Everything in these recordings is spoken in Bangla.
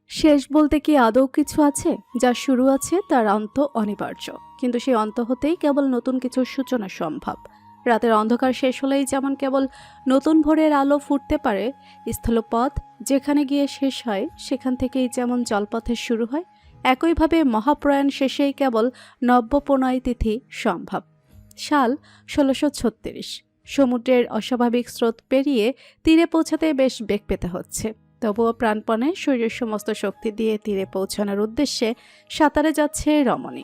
শেষ বলতে কি আদৌ কিছু আছে? যা শুরু আছে তার অন্ত অনিবার্য, কিন্তু সেই অন্ত হতেই কেবল নতুন কিছুর সূচনা সম্ভব। রাতের অন্ধকার শেষ হলেই যেমন কেবল নতুন ভোরের আলো ফুটতে পারে, স্থলপথ যেখানে গিয়ে শেষ হয় সেখান থেকেই যেমন জলপথের শুরু হয়, একইভাবে মহাপ্রয়াণ শেষেই কেবল নব্যপ্রণয় তিথি সম্ভব। সাল ১৬৩৬। সমুদ্রের অস্বাভাবিক স্রোত পেরিয়ে তীরে পৌঁছাতে বেশ বেগ পেতে হচ্ছে। তবুও প্রাণপণে শরীরের সমস্ত শক্তি দিয়ে তীরে পৌঁছানোর উদ্দেশ্যে সাঁতারে যাচ্ছে রমণী।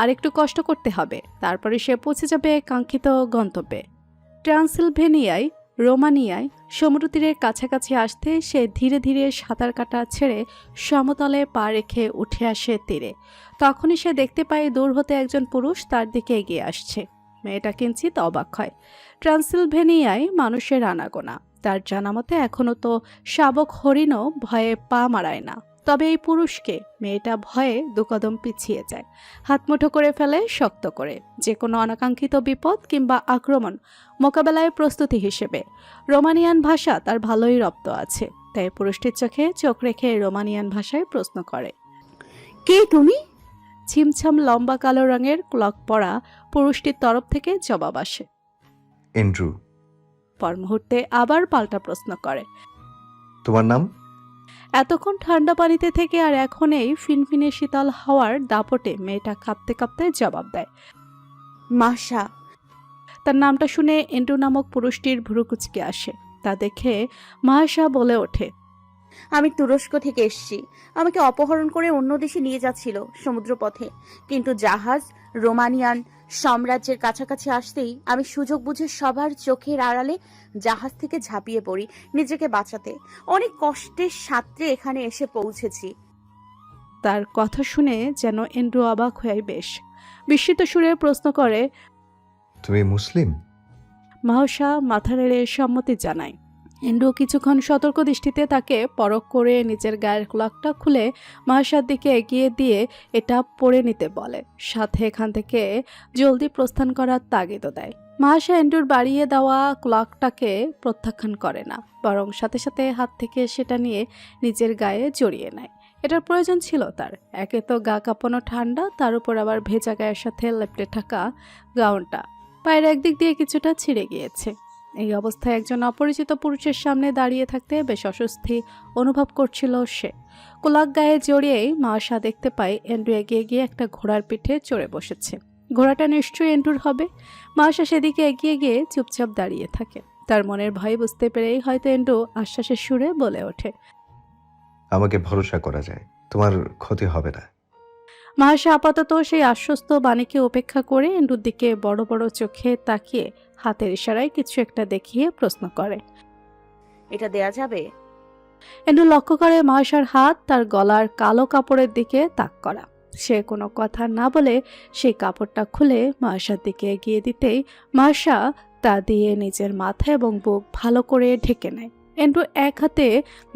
আর একটু কষ্ট করতে হবে, তারপরে সে পৌঁছে যাবে কাঙ্ক্ষিত গন্তব্যে। ট্রান্সিলভেনিয়ায়, রোমানিয়ায় সমুদ্রতীরের কাছাকাছি আসতে সে ধীরে ধীরে সাঁতার কাটা ছেড়ে সমতলে পা রেখে উঠে আসে তীরে। তখনই সে দেখতে পায় দূর হতে একজন পুরুষ তার দিকে এগিয়ে আসছে। মেয়েটা কিঞ্চিত অবাক হয়। ট্রান্সিলভেনিয়ায় মানুষের আনাগোনা, তার জানামতে এখনো তো শাবক হরিণও ভয়ে পা মারায় না। তবে এই পুরুষকে মেয়েটা ভয়ে দুকদম পিছিয়ে যায়, হাত মুঠো করে ফেলে শক্ত করে, যে কোনো অনাকাঙ্ক্ষিত বিপদ কিংবা আক্রমণ মোকাবেলায় প্রস্তুতি হিসেবে। রোমানিয়ান ভাষা তার ভালোই রপ্ত আছে, তাই পুরুষটির চোখে চোখ রেখে রোমানিয়ান ভাষায় প্রশ্ন করে, কে তুমি? ছিমছাম লম্বা কালো রঙের ক্লক পরা পুরুষটির তরফ থেকে জবাব আসে। এন্ড্রু। পর মুহূর্তে আবার পাল্টা প্রশ্ন করে। তোমার নাম? এতক্ষণ ঠান্ডা পানিতে থেকে আর এখন এই ফিনফিনে শীতল হাওয়ার দাপটে মেয়েটা কাঁপতে কাঁপতে জবাব দেয়। মাশা। তার নামটা শুনে এন্ড্রু নামক পুরুষটির ভ্রুকুচকে আসে। তা দেখে মাহাশা বলে ওঠে, আমি তুরস্ক থেকে এসেছি। আমাকে অপহরণ করে অন্য দেশে নিয়ে যাচ্ছিল সমুদ্রপথে, কিন্তু জাহাজ রোমানিয়ান সাম্রাজ্যের কাছাকাছি আসতেই আমি সুযোগ বুঝে সবার চোখের আড়ালে জাহাজ থেকে ঝাঁপিয়ে পড়ি নিজেকে বাঁচাতে। অনেক কষ্টের সাথে এখানে এসে পৌঁছেছি। তার কথা শুনে যেন এন্ড্রু অবাক হয়ে বেশ বিস্মিত সুরে প্রশ্ন করে। তুমি মুসলিম? মাহসা মাথা নেড়ে সম্মতি জানায়। এন্ড্রু কিছুক্ষণ সতর্ক দৃষ্টিতে তাকে পরখ করে নিজের গায়ের ক্লকটা খুলে মাহসার দিকে এগিয়ে দিয়ে এটা পরে নিতে বলে, সাথে এখান থেকে জলদি প্রস্থান করার তাগিদও দেয়। মাহসা এন্ড্রুর বাড়িয়ে দেওয়া ক্লকটাকে প্রত্যাখ্যান করে না, বরং সাথে সাথে হাত থেকে সেটা নিয়ে নিজের গায়ে জড়িয়ে নেয়। এটার প্রয়োজন ছিল তার। একে তো গা কাঁপানো ঠান্ডা, তার উপর আবার ভেজা গায়ের সাথে লেপটে থাকা গাউনটা পায়ের একদিক দিয়ে কিছুটা ছিঁড়ে গিয়েছে। এই অবস্থায় একজন অপরিচিত পুরুষের সামনে দাঁড়িয়ে থাকতে বেশ অস্বস্তি অনুভব করছিল সে। কোলাক গায়ে জড়িয়েই মাশা দেখতে পায় এন্ড্রু এগিয়ে গিয়ে একটা ঘোড়ার পিঠে চড়ে বসেছে। ঘোড়াটা নিশ্চয়ই এন্ড্রুর হবে। মাশা সেদিকে এগিয়ে গিয়ে চুপচাপ দাঁড়িয়ে থাকে। তার মনের ভয় বুঝতে পেরেই হয়তো এন্ড্রু আশ্বাসের সুরে বলে ওঠে, আমাকে ভরসা করা যায়, তোমার ক্ষতি হবে না। মাহাশা আপাতত সেই আশ্বস্ত বাণীকে উপেক্ষা করে এন্ড্রুর দিকে বড় বড় চোখে তাকিয়ে হাতের ইশারায় কিছু একটা দেখিয়ে প্রশ্ন করে। এটা দেয়া যাবে? এন্ড্রু লক্ষ্য করে মাহাশার হাত তার গলার কালো কাপড়ের দিকে তাক করা। সে কোনো কথা না বলে সেই কাপড়টা খুলে মাহাশার দিকে এগিয়ে দিতেই মাহাশা তা দিয়ে নিজের মাথা এবং বুক ভালো করে ঢেকে নেয়। এন্ড্রু এক হাতে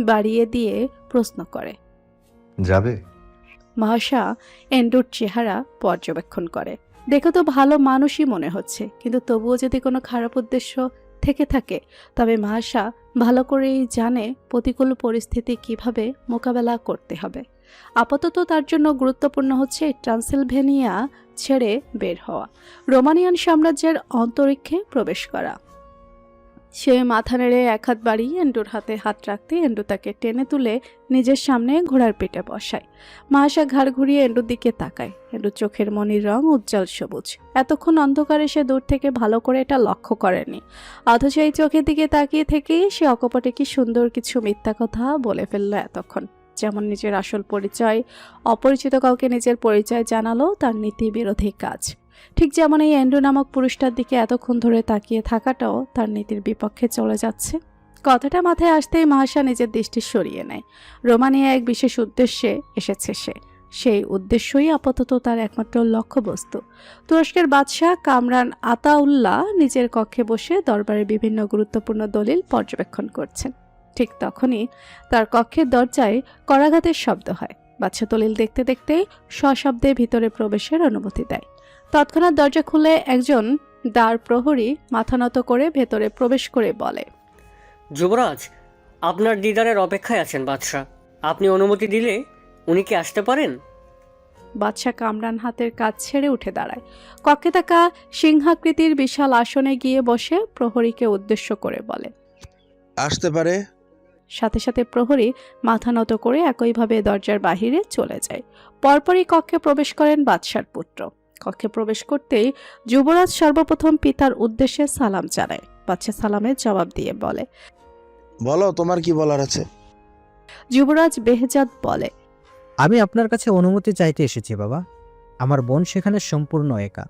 বাড়িয়ে দিয়ে প্রশ্ন করে, যাবে? মাহাশা এন্ড্রুর চেহারা পর্যবেক্ষণ করে। দেখে তো ভালো মানুষই মনে হচ্ছে, কিন্তু তবুও যদি কোনো খারাপ উদ্দেশ্য থেকে থাকে তবে মাহাশা ভালো করেই জানে প্রতিকূল পরিস্থিতি কিভাবে মোকাবেলা করতে হবে। আপাতত তার জন্য গুরুত্বপূর্ণ হচ্ছে ট্রান্সিলভেনিয়া ছেড়ে বের হওয়া, রোমানিয়ান সাম্রাজ্যের অন্তরিক্ষে প্রবেশ করা। সে মাথা নেড়ে এক হাত বাড়িয়ে এন্ড্রুর হাতে হাত রাখতে এন্ড্রু তাকে টেনে তুলে নিজের সামনে ঘোড়ার পিঠে বসায়। মাহাশা ঘাড় ঘুরিয়ে এন্ড্রুর দিকে তাকায়। এন্ড্রুর চোখের মনির রং উজ্জ্বল সবুজ। এতক্ষণ অন্ধকারে সে দূর থেকে ভালো করে এটা লক্ষ্য করেনি, অথচ এই চোখের দিকে তাকিয়ে থেকেই সে অকপটে কি সুন্দর কিছু মিথ্যা কথা বলে ফেলল এতক্ষণ। যেমন নিজের আসল পরিচয় অপরিচিত কাউকে নিজের পরিচয় জানালো তার নীতি বিরোধী কাজ, ঠিক যেমন এই এন্ড্রু নামক পুরুষটার দিকে এতক্ষণ ধরে তাকিয়ে থাকাটাও তার নীতির বিপক্ষে চলে যাচ্ছে। কথাটা মাথায় আসতেই মাহাশা নিজের দৃষ্টি সরিয়ে নেয়। রোমানিয়া এক বিশেষ উদ্দেশ্যে এসেছে সেই উদ্দেশ্যই আপাতত তার একমাত্র লক্ষ্যবস্তু। তুরস্কের বাদশাহ কামরান আতাউল্লাহ নিজের কক্ষে বসে দরবারের বিভিন্ন গুরুত্বপূর্ণ দলিল পর্যবেক্ষণ করছেন। ঠিক তখনই তার কক্ষের দরজায় করাঘাতের শব্দ হয়। বাদশা দলিল দেখতে দেখতে সশব্দে ভিতরে প্রবেশের অনুমতি দেয়। তৎক্ষণাৎ দরজা খুলে একজন দ্বার প্রহরী মাথা নত করে ভেতরে প্রবেশ করে বলে, যুবরাজ, আপনার দিদারের অপেক্ষায় আছেন বাদশাহ। আপনি অনুমতি দিলে উনি কি আসতে পারেন? বাদশাহ কামরান হাতের কাজ ছেড়ে উঠে দাঁড়ায়। কক্ষে থাকা সিংহাকৃতির বিশাল আসনে গিয়ে বসে প্রহরীকে উদ্দেশ্য করে বলে। আসতে পারে। সাথে সাথে প্রহরী মাথা নত করে একইভাবে দরজার বাহিরে চলে যায়। পরপরই কক্ষে প্রবেশ করেন বাদশার পুত্র। কক্ষে প্রবেশ করতেই যুবরাজ সর্বপ্রথম পিতার উদ্দেশ্যে সালাম জানায়। বাদশা সালামের জবাব দিয়ে বলে। বলো, তোমার কি বলার আছে? যুবরাজ বেহজাদ বলে। আমি আপনার কাছে অনুমতি চাইতে এসেছি বাবা। আমার বোন সেখানে সম্পূর্ণ একা।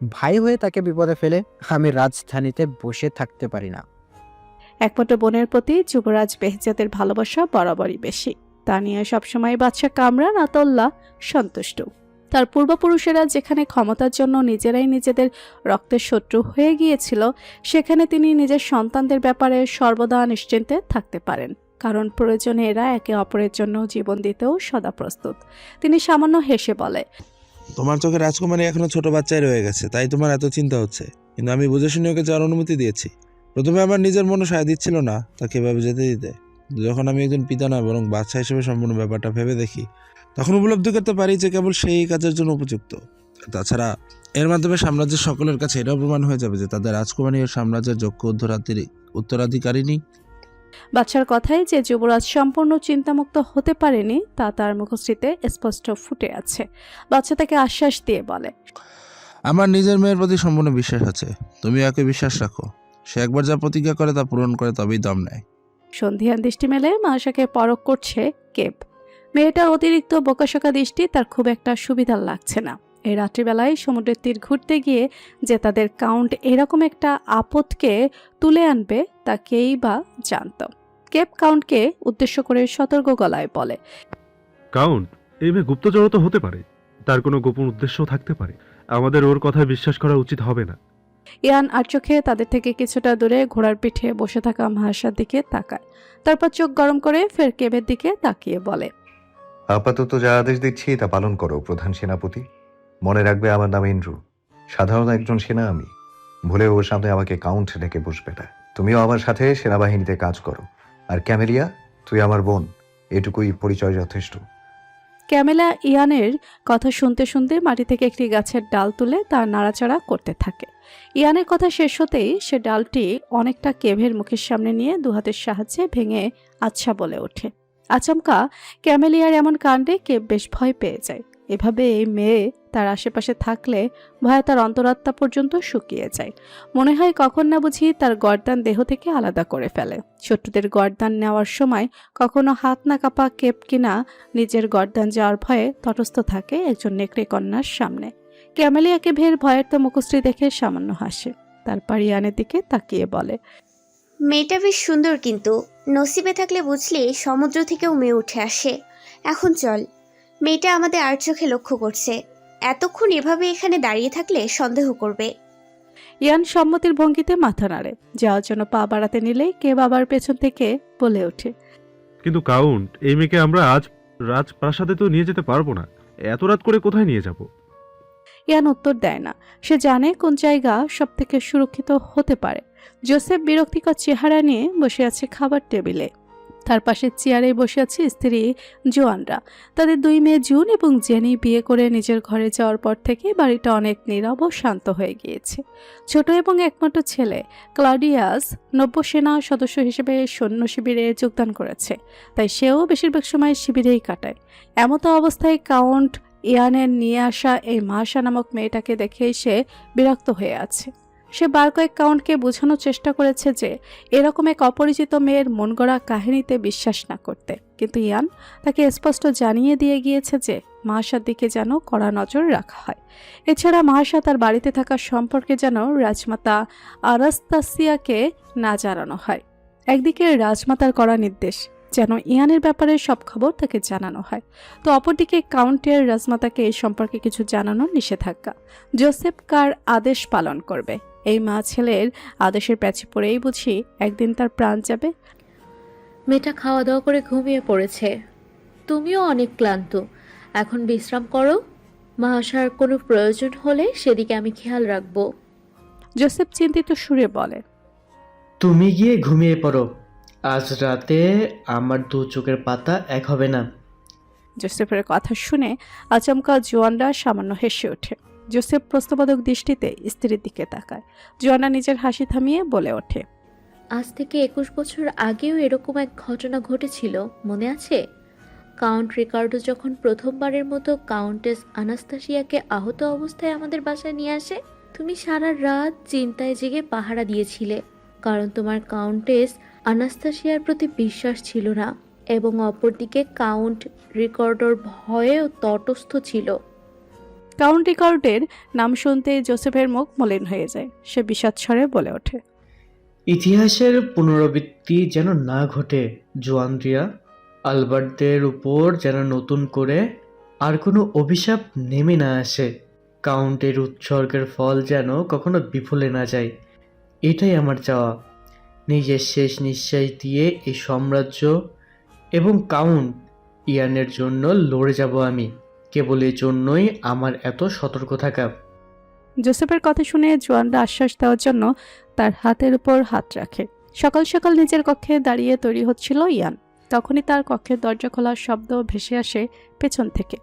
ভাই হয়ে তাকে বিপদে ফেলে আমি রাজধানীতে বসে থাকতে পারি না। একমাত্র বোনের প্রতি যুবরাজ বেহজাদের ভালোবাসা বরাবরই বেশি। তা নিয়ে সবসময় বাদশা কামরান আতউল্লাহ সন্তুষ্ট। তার পূর্বপুরুষেরা যেখানে ক্ষমতার জন্য নিজেরাই নিজেদের রক্তের শত্রু হয়ে গিয়েছিল, সেখানে তিনি নিজের সন্তানদের ব্যাপারে সর্বদা নিশ্চিন্তে থাকতে পারেন, কারণ প্রয়োজনে এরা একে অপরের জন্য জীবন দিতেও সদা প্রস্তুত। তিনি সামান্য হেসে বলে। তোমার চোখে রাজকুমারী এখনো ছোট বাচ্চাই রয়ে গেছে, তাই তোমার এত চিন্তা হচ্ছে। কিন্তু আমি বুঝে শুনে ওকে যাওয়ার অনুমতি দিয়েছি। প্রথমে আমার নিজের মনে সায় দিচ্ছিল না তাকে এভাবে যেতে দিতে। যখন আমি একজন পিতা নয় বরং বাচ্চা হিসেবে সম্পূর্ণ ব্যাপারটা ভেবে দেখি, তখন উপলব্ধি করতে পারি যে কেবল সেই কাজের জন্য উপযুক্ত। তাছাড়া এর মাধ্যমে সাম্রাজ্যের সকলের কাছে এটাও প্রমাণ হয়ে যাবে যে তাদের রাজকুমারী ও সাম্রাজ্যের যোগ্য উত্তরাধিকারিণী। বাচ্চার কথায় যে যুবরাজ সম্পূর্ণ চিন্তামুক্ত হতে পারেনি তা তার মুখশ্রীতে স্পষ্ট ফুটে আছে। বাচ্চা তাকে আশ্বাস দিয়ে বলে। আমার নিজের মেয়ের প্রতি সম্পূর্ণ বিশ্বাস আছে, তুমি একে বিশ্বাস রাখো। সে একবার যা প্রতিজ্ঞা করে তা পূরণ করে তবেই দম নেয়। সন্ধিয়ান দৃষ্টি মেলে মাসাকে পরখ করছে কেব। মেয়েটার অতিরিক্ত বোকাশোকা দৃষ্টি তার খুব একটা সুবিধার লাগছে না। এই রাত্রিবেলায় সমুদ্রের তীর ঘুরতে গিয়ে যে তাদের কাউন্ট এরকম একটা আপদকে তুলে আনবে তা কেই বা জানত। কেপ কাউন্টকে উদ্দেশ্য করে সতর্ক গলায় বলে। কাউন্ট, এই মেয়ে গুপ্তচর তো হতে পারে, তার কোনো গোপন উদ্দেশ্যও থাকতে পারে। আমাদের ওর কথায় বিশ্বাস করা উচিত হবে না। ইয়ান আর চোখে তাদের থেকে কিছুটা দূরে ঘোড়ার পিঠে বসে থাকা মাহাসার দিকে তাকায়। তারপর চোখ গরম করে ফের কেবের দিকে তাকিয়ে বলে। আপাতত যা আদেশ দিচ্ছি তা পালন করো প্রধান সেনাপতি। মনে রাখবে আমার নাম ইন্দ্র, সাধারণ একজন সেনা আমি। ভুলে ওর সামনে আমাকে কাউন্ট ডেকে বসবে না। তুমিও আমার সাথে সেনাবাহিনীতে কাজ করো। আর ক্যামেলিয়া, তুই আমার বোন, এটুকুই পরিচয় যথেষ্ট। ক্যামেলা ইয়ানের কথা শুনতে শুনতে মাটি থেকে একটি গাছের ডাল তুলে তার নাড়াচাড়া করতে থাকে। ইয়ানের কথা শেষ হতেই সে ডালটি অনেকটা কেভের মুখের সামনে নিয়ে দুহাতের সাহায্যে ভেঙে আচ্ছা বলে ওঠে। আচমকা ক্যামেলিয়ার এমন কাণ্ডে কেভ বেশ ভয় পেয়ে যায়। এভাবে এই মেয়ে তার আশেপাশে থাকলে ভয়ে তার অন্তরাত্মা পর্যন্ত শুকিয়ে যায়। মনে হয় কখন না বুঝি তার গর্দান দেহ থেকে আলাদা করে ফেলে। শত্রুদের গর্দান নেওয়ার সময় কখনো হাত না কাঁপা কেপ কিনা নিজের গর্দান যাওয়ার ভয়ে তটস্থ থাকে একজন নেকড়ে কন্যার সামনে। ক্যামেলিয়াকে ভের ভয়ের তো মুখশ্রী দেখে সামান্য হাসে। তারপর ইয়ানের দিকে তাকিয়ে বলে। মেয়েটা বেশ সুন্দর, কিন্তু নসিবে থাকলে বুঝলি সমুদ্র থেকেও মেয়ে উঠে আসে। এখন চল, মেয়েটা আমাদের আর চোখে লক্ষ্য করছে। এতক্ষণ এভাবে এখানে দাঁড়িয়ে থাকলে সন্দেহ করবে। ইয়ান সম্মতির ভঙ্গিতে মাথা নাড়ে। যাওয়ার জন্য পা বাড়াতে নিলেই কে বাবার পেছন থেকে বলে ওঠে। কিন্তু কাউন্ট, এই মেয়েকে আমরা আজ রাজপ্রাসাদে তো নিয়ে যেতে পারবো না। এত রাত করে কোথায় নিয়ে যাব? ইয়ান উত্তর দেয় না। সে জানে কোন জায়গা সব থেকে সুরক্ষিত হতে পারে। জোসেফ বিরক্তিকর চেহারা নিয়ে বসে আছে খাবার টেবিলে। তার পাশে চেয়ারে বসে আছে স্ত্রী জোয়ানরা। তাদের দুই মেয়ে জুন এবং জেনি বিয়ে করে নিজের ঘরে যাওয়ার পর থেকে বাড়িটা অনেক নীরব ও শান্ত হয়ে গিয়েছে। ছোট এবং একমাত্র ছেলে ক্লাউডিয়াস নব্য সেনা সদস্য হিসেবে সৈন্য শিবিরে যোগদান করেছে, তাই সেও বেশিরভাগ সময় শিবিরেই কাটায়। এমতো অবস্থায় কাউন্ট ইয়ানের নিয়ে আসা এই মাসা নামক মেয়েটাকে দেখেই সে বিরক্ত হয়ে আছে। সে বার কয়েক কাউন্টকে বোঝানোর চেষ্টা করেছে যে এরকম এক অপরিচিত মেয়ের মন গড়া কাহিনীতে বিশ্বাস না করতে, কিন্তু ইয়ান তাকে স্পষ্ট জানিয়ে দিয়ে গিয়েছে যে মাহাসার দিকে যেন কড়া নজর রাখা হয়। এছাড়া মাহাসা তার বাড়িতে থাকা সম্পর্কে যেন রাজমাতা আরাস্তাসিয়াকে না জানানো হয়। একদিকে রাজমাতার কড়া নির্দেশ যেন ইয়ানের ব্যাপারে সব খবর তাকে জানানো হয়, তো অপরদিকে কাউন্টের রাজমাতাকে এই সম্পর্কে কিছু জানানোর নিষেধাজ্ঞা। জোসেফ কার আদেশ পালন করবে? এই মা ছেলের আদেশের প্যাচে পড়েই বুঝি একদিন তার প্রাণ যাবে। মেয়েটা খাওয়া দাওয়া করে ঘুমিয়ে পড়েছে। তুমিও অনেক ক্লান্ত, এখন বিশ্রাম করো। মাহাসার কোনো প্রয়োজন হলে সেদিকে আমি খেয়াল রাখবো। জোসেফ চিন্তিত সুরে বলে। তুমি গিয়ে ঘুমিয়ে পড়ো, আজ রাতে আমার দু চোখের পাতা এক হবে না। জোসেফের কথা শুনে আচমকা জোয়ানরা সামান্য হেসে ওঠে। জোসেফ প্রশ্নবোধক দৃষ্টিতে স্ত্রীর দিকে তাকায়। জোয়ানা নিজের হাসি থামিয়ে বলে ওঠে, আজ থেকে 21 বছর আগেও এরকম এক ঘটনা ঘটেছিল, মনে আছে? কাউন্ট রিকার্ডো যখন প্রথমবারের মতো কাউন্টেস আনাস্তাসিয়াকে আহত অবস্থায় আমাদের বাসায় নিয়ে আসে, তুমি সারা রাত চিন্তায় জেগে পাহারা দিয়েছিলে, কারণ তোমার কাউন্টেস আনাস্তাসিয়ার প্রতি বিশ্বাস ছিল না এবং অপরদিকে কাউন্ট রিকার্ডোর ভয়েও তটস্থ ছিল। কাউন্ট রিকার্ডের নাম শুনতেই জোসেফের মুখ মলিন হয়ে যায়। সে বিষাদ স্বরে বলে ওঠে, ইতিহাসের পুনরাবৃত্তি যেন না ঘটে জোয়ান্দ্রিয়া। আলবার্টদের উপর যেন নতুন করে আর কোনো অভিশাপ নেমে না আসে। কাউন্টের উৎসর্গের ফল যেন কখনো বিফলে না যায়। এটাই আমার চাওয়া। নিজের শেষ নিঃশ্বাস দিয়ে এই সাম্রাজ্য এবং কাউন্ট ইয়ানের জন্য লড়ে যাব আমি। কেবল এই জন্যই আমার এত সতর্ক থাকা। জোসেফের কথা শুনে জোয়ানরা আশ্বাস দেওয়ার জন্য তার হাতের উপর হাত রাখে। সকাল সকাল নিজের কক্ষে দাঁড়িয়ে তৈরি হচ্ছিল ইয়ান। তখনই তার কক্ষের দরজা খোলার শব্দ ভেসে আসে পেছন থেকে।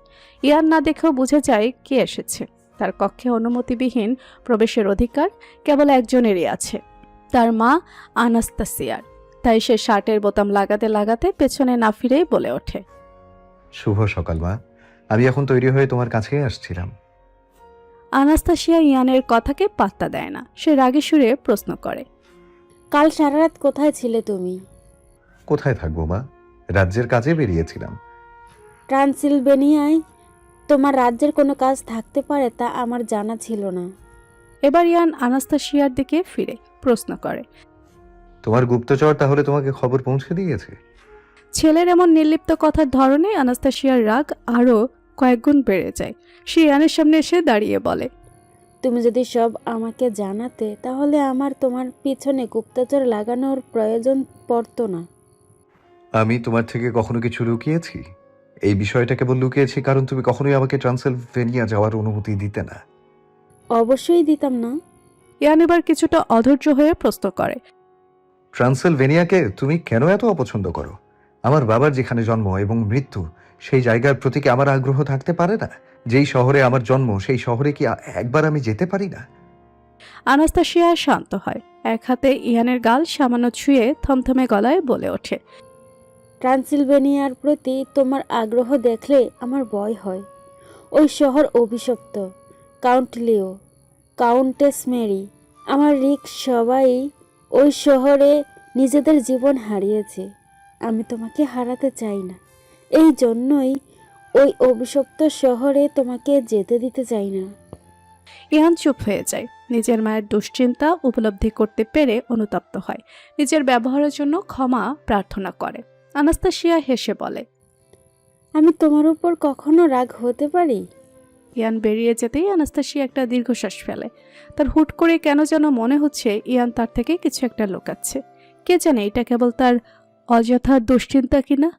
ইয়ান না দেখেও বুঝে যায় কে এসেছে। তার কক্ষে অনুমতিবিহীন প্রবেশের অধিকার কেবল একজনেরই আছে, তার মা আনাস্তাসিয়ার। তাই সে শার্টের বোতাম লাগাতে লাগাতে পেছনে না ফিরেই বলে ওঠে, শুভ সকাল মা, আমি এখন তৈরি হয়ে তোমার কাছেই আসছিলাম। আনাস্তাসিয়া ইয়ানের কথাকে পাত্তা দেয় না। সে রাগে সুরে প্রশ্ন করে, কাল সারা রাত কোথায় ছিলে তুমি? কোথায় থাকবো মা, রাজ্যের কাজে বেরিয়েছিলাম। ট্রান্সিলভেনিয়ায় তোমার রাজ্যের কোনো কাজ থাকতে পারে তা আমার জানা ছিল না। এবার ইয়ান আনাস্তাসিয়ার দিকে ফিরে প্রশ্ন করে, তোমার গুপ্তচর তাহলে তোমাকে খবর পৌঁছে দিয়েছে? ছেলের এমন নির্লিপ্ত কথার ধরনে আনাস্তাসিয়ার রাগ আরও কয়েকগুণ বেড়ে যায়। সে ইয়ানের সামনে এসে দাঁড়িয়ে বলে, তুমি যদি সব আমাকে জানাতে তাহলে আমার তোমার পিছনে গুপ্তচর লাগানোর প্রয়োজন পড়তো না। আমি তোমার থেকে কখনো কিছু লুকিয়েছি? এই বিষয়টা কেবল লুকিয়েছি কারণ তুমি কখনোই আমাকে ট্রান্সিলভেনিয়া যাওয়ার অনুমতি দিতে না। অবশ্যই দিতাম না। ইয়ান এবার কিছুটা অধৈর্য হয়ে প্রশ্ন করে, ট্রান্সিলভেনিয়াকে তুমি কেন এত অপছন্দ করো? আমার বাবার যেখানে জন্ম এবং মৃত্যু, সেই জায়গার প্রতি কি আমার আগ্রহ থাকতে পারে না? যেই শহরে আমার জন্ম সেই শহরে কি একবার আমি যেতে পারি না? আনাস্তাসিয়া শান্ত হয়। এক হাতে ইয়ানের গাল সামান্য ছুঁয়ে থমথমে গলায় বলে ওঠে, ট্রান্সিলভেনিয়ার প্রতি তোমার আগ্রহ দেখলে আমার ভয় হয়। ওই শহর অভিশপ্ত। কাউন্ট লিও, কাউন্টেস মেরি, আমার রিক সবাই ওই শহরে নিজেদের জীবন হারিয়েছে। আমি তোমাকে হারাতে চাই না। এই জন্যই ওই অভিশপ্ত শহরে তোমাকে যেতে দিতে চাই না। ইয়ান চুপ হয়ে যায়। নিজের মায়ের দুশ্চিন্তা উপলব্ধি করতে পেরে অনুতপ্ত হয়। নিজের ব্যবহারের জন্য ক্ষমা প্রার্থনা করে। আনাস্তাসিয়া হেসে বলে, আমি তোমার উপর কখনো রাগ হতে পারি? ইয়ান বেরিয়ে যেতেই আনাস্তাসিয়া একটা দীর্ঘশ্বাস ফেলে। তার হুট করে কেন যেন মনে হচ্ছে ইয়ান তার থেকে কিছু একটা লুকাচ্ছে। কে জানে এটা কেবল তার অযথা দুশ্চিন্তা কিনা।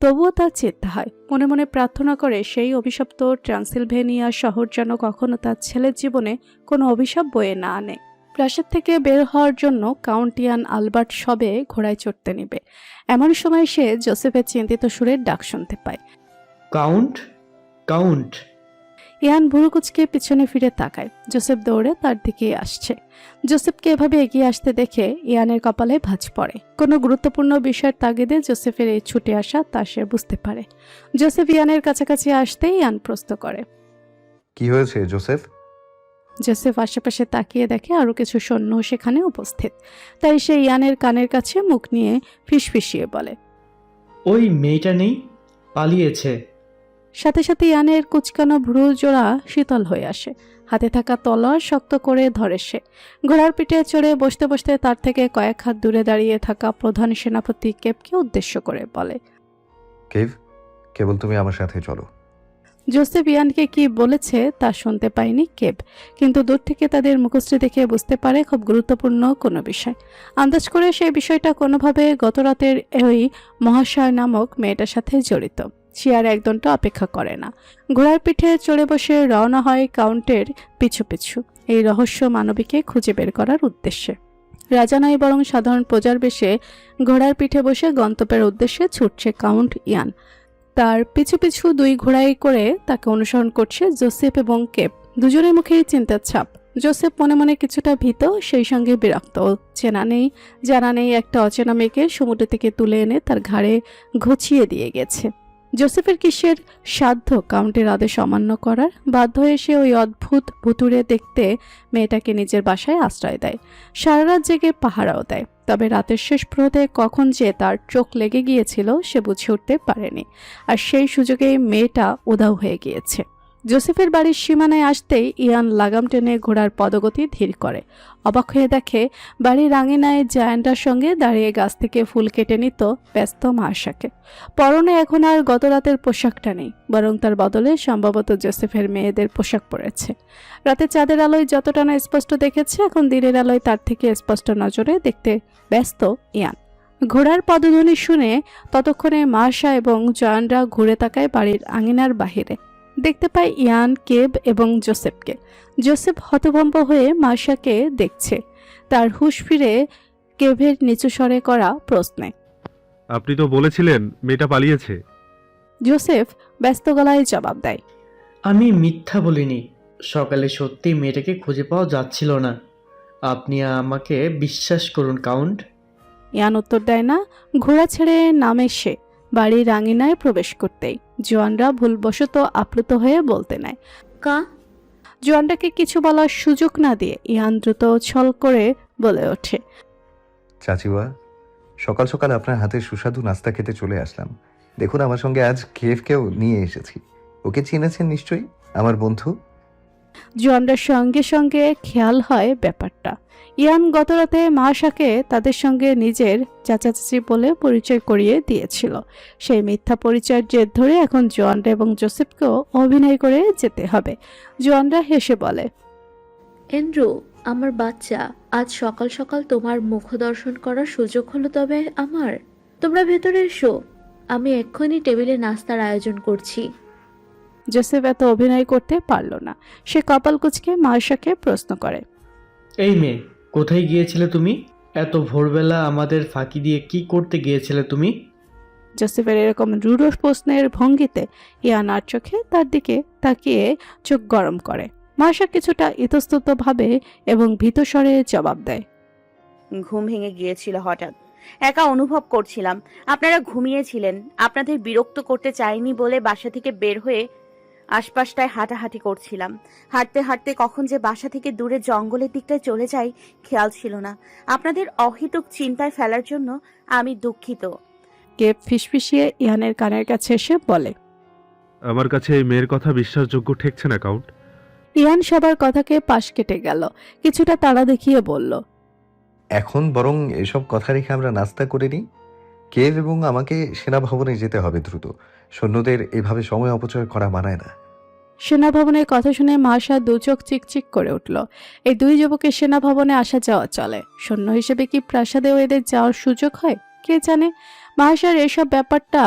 তবুও তার চিন্তা হয়। মনে মনে প্রার্থনা করে সেই অভিশপ্ত ট্রান্সিলভেনিয়া শহর যেন কখনো তার ছেলের জীবনে কোনো অভিশাপ বয়ে না আনে। প্রাসাদ থেকে বের হওয়ার জন্য কাউন্ট ইয়ান আলবার্ট সবে ঘোড়ায় চড়তে নেবে। এমন সময় সে জোসেফের চিন্তিত সুরের ডাক শুনতে পায়। Count, count. ইয়ান ভুরু কুচকে পিছনে ফিরে তাকায়। জোসেফ দৌড়ে তার দিকে আসছে। জোসেফকে এভাবে এগিয়ে আসতে দেখে ইয়ানের কপালে ভাঁজ পড়ে। কোনো গুরুত্বপূর্ণ বিষয়ের তাগিদে জোসেফের এই ছুটে আসা তা সে বুঝতে পারে। জোসেফ ইয়ানের কাছাকাছি আসতেই ইয়ান প্রশ্ন করে, কি হয়েছে জোসেফ? জোসেফ আশেপাশে তাকিয়ে দেখে আরও কিছু সৈন্য সেখানে উপস্থিত। তাই সে ইয়ানের কানের কাছে মুখ নিয়ে ফিসফিসিয়ে বলে, ওই মেয়েটা নেই, পালিয়েছে। সাথে সাথে ইয়ানের কুচকানো ভ্রু জোড়া শীতল হয়ে আসে। হাতে থাকা তলোয়ার শক্ত করে ধরে সে। ঘোড়ার পিঠে চড়ে বসতে বসতে তার থেকে কয়েক হাত দূরে দাঁড়িয়ে থাকা প্রধান সেনাপতি কেবকে উদ্দেশ্য করে বলে, কেভ, কেবল তুমি আমার সাথে চলো। জোসেফ ইয়ানকে কি বলেছে তা শুনতে পায়নি কেব, কিন্তু দূর থেকে তাদের মুখশ্রী দেখে বুঝতে পারে খুব গুরুত্বপূর্ণ কোনো বিষয়। আন্দাজ করে সেই বিষয়টা কোনোভাবে গতরাতের ওই মহাশয় নামক মেয়েটার সাথে জড়িত। সে আর একদণ্ড অপেক্ষা করে না। ঘোড়ার পিঠে চড়ে বসে রওনা হয় কাউন্টের পিছু পিছু এই রহস্য মানবীকে খুঁজে বের করার উদ্দেশ্যে। রাজা নয় বরং সাধারণ প্রজার বেশে ঘোড়ার পিঠে বসে গন্তব্যের উদ্দেশ্যে ছুটছে কাউন্ট ইয়ান। তার পিছু পিছু 2 ঘোড়ায় করে তাকে অনুসরণ করছে জোসেফ এবং কেপ। দুজনের মুখেই চিন্তার ছাপ। জোসেফ মনে মনে কিছুটা ভীত, সেই সঙ্গে বিরক্ত। চেনা নেই জানা নেই একটা অচেনা মেয়েকে সমুদ্র থেকে তুলে এনে তার ঘাড়ে ঘুচিয়ে দিয়ে গেছে। জোসেফের কিসের সাধ্য কাউন্টের আদেশ অমান্য করার? বাধ্য হয়ে সে ওই অদ্ভুত ভুতুড়ে দেখতে মেয়েটাকে নিজের বাসায় আশ্রয় দেয়, সারা রাত জেগে পাহারাও দেয়। তবে রাতের শেষ প্রহরে কখন যে তার চোখ লেগে গিয়েছিল সে বুঝে উঠতে পারেনি, আর সেই সুযোগে মেয়েটা উধাও হয়ে গিয়েছে। জোসেফের বাড়ির সীমানায় আসতেই ইয়ান লাগাম টেনে ঘোড়ার পদগতি ধীর করে। অবাক হয়ে দেখে বাড়ির আঙিনায় জায়ান্টার সঙ্গে দাঁড়িয়ে গাছ থেকে ফুল কেটে নিত ব্যস্ত মার্শাকে। পরনে এখন আর গত রাতের পোশাকটা নেই, বরং তার বদলে সম্ভবত জোসেফের মেয়েদের পোশাক পরেছে। রাতে চাঁদের আলোয় যতটা না স্পষ্ট দেখেছে, এখন দিনের আলোয় তার থেকে স্পষ্ট নজরে দেখতে ব্যস্ত ইয়ান। ঘোড়ার পদধ্বনি শুনে ততক্ষণে মার্শা এবং জয়ানরা ঘুরে তাকায় বাড়ির আঙিনার বাহিরে। দেখতে পায় ইয়ান, কেব এবং জোসেফকে। জোসেফ হতভম্ব হয়ে মার্শাকে দেখছে, তার হুঁশ ফিরে কেভের নিচু স্বরে করা প্রশ্নে। আপনি তো বলেছিলেন মেয়েটা পালিয়েছে। জোসেফ ব্যস্ত গলায় জবাব দেয়, আমি মিথ্যা বলিনি। সকালে সত্যি মেয়েটাকে খুঁজে পাওয়া যাচ্ছিল না। আপনি আমাকে বিশ্বাস করুন কাউন্ট। ইয়ান উত্তর দেয় না। ঘোড়া ছেড়ে নামে সে। বাড়ির আঙিনায় প্রবেশ করতেই জোয়ানরা ভুলবশত আপ্লুত হয়ে বলতে নেয়। কা জোয়ানটাকে কিছু বলার সুযোগ না দিয়ে ইয়ান দ্রুত ছল করে বলে ওঠে, চাচিওয়া, সকাল সকাল আপনার হাতে সুস্বাদু নাস্তা খেতে চলে আসলাম। দেখুন, আমার সঙ্গে আজ কেভকেও নিয়ে এসেছি। ওকে চিনেছেন নিশ্চয়ই, আমার বন্ধু। জোয়ানরার সঙ্গে সঙ্গে খেয়াল হয় ব্যাপারটা। ইয়ান গতরাতে মার্শাকে তাদের সঙ্গে নিজের চাচাচাচি বলে পরিচয় করিয়ে দিয়েছিল। সেই মিথ্যা পরিচয়ের জের ধরে এখন জোয়ানরা এবং জোসেফকেও অভিনয় করে যেতে হবে। জোয়ানরা হেসে বলে, এন্ড্রু, আমার বাচ্চা, আজ সকাল সকাল তোমার মুখ দর্শন করার সুযোগ হলো। তবে আমার, তোমরা ভেতরে এসো, আমি এক্ষুনি টেবিলে নাস্তার আয়োজন করছি। জোসেফ এত অভিনয় করতে পারল না। সে কপাল কুঁচকে মার্শাকে প্রশ্ন করে, এই মেয়ে, কোথায় গিয়েছিলে তুমি? এত ভোরবেলা আমাদের ফাঁকি দিয়ে কি করতে গিয়েছিলে তুমি? জোসেফের এরকম রূঢ় প্রশ্নের ভঙ্গিতে ইয়ান আর চোখে তার দিকে তাকিয়ে চোখ গরম করে। মার্শা কিছুটা ইতস্ততভাবে এবং ভীতস্বরে জবাব দেয়, ঘুম ভেঙে গিয়েছিল হঠাৎ। একা অনুভব করছিলাম। আপনারা ঘুমিয়েছিলেন। আপনাদের বিরক্ত করতে চাইনি বলে বাসা থেকে বের হয়ে আশপাশটায় হাঁটাহাঁটি করছিলাম। হাঁটতে হাঁটতে কখন যে বাসা থেকে দূরে জঙ্গলের দিকটায় চলে যাই খেয়াল ছিল না। আপনাদের অহেতুক চিন্তায় ফেলার জন্য আমি দুঃখিত। কেপ ফিসফিসিয়ে ইয়ানের কানের কাছে এসে বলে, আমার কাছে এই মেয়ের কথা বিশ্বাসযোগ্য ঠেকছে না কাউন্ট। ইয়ান সবার কথাকে পাশ কেটে গেল, কিছুটা তাড়া দেখিয়ে বলল, এখন বরং এসব কথা রেখে আমরা নাস্তা করে নিই। কেভ এবং আমাকে সেনাভবনে যেতে হবে দ্রুত। সৈন্যদের এভাবে সময় অপচয় করা মানায় না। সেনাভবনের কথা শুনে মার্শা দু চোখ চিকচিক করে উঠল। এই 2 যুবকের সেনাভবনে আসা যাওয়া চলে। সৈন্য হিসেবে কি প্রাসাদেও এদের যাওয়ার সুযোগ হয় কে জানে। মার্শার এসব ব্যাপারটা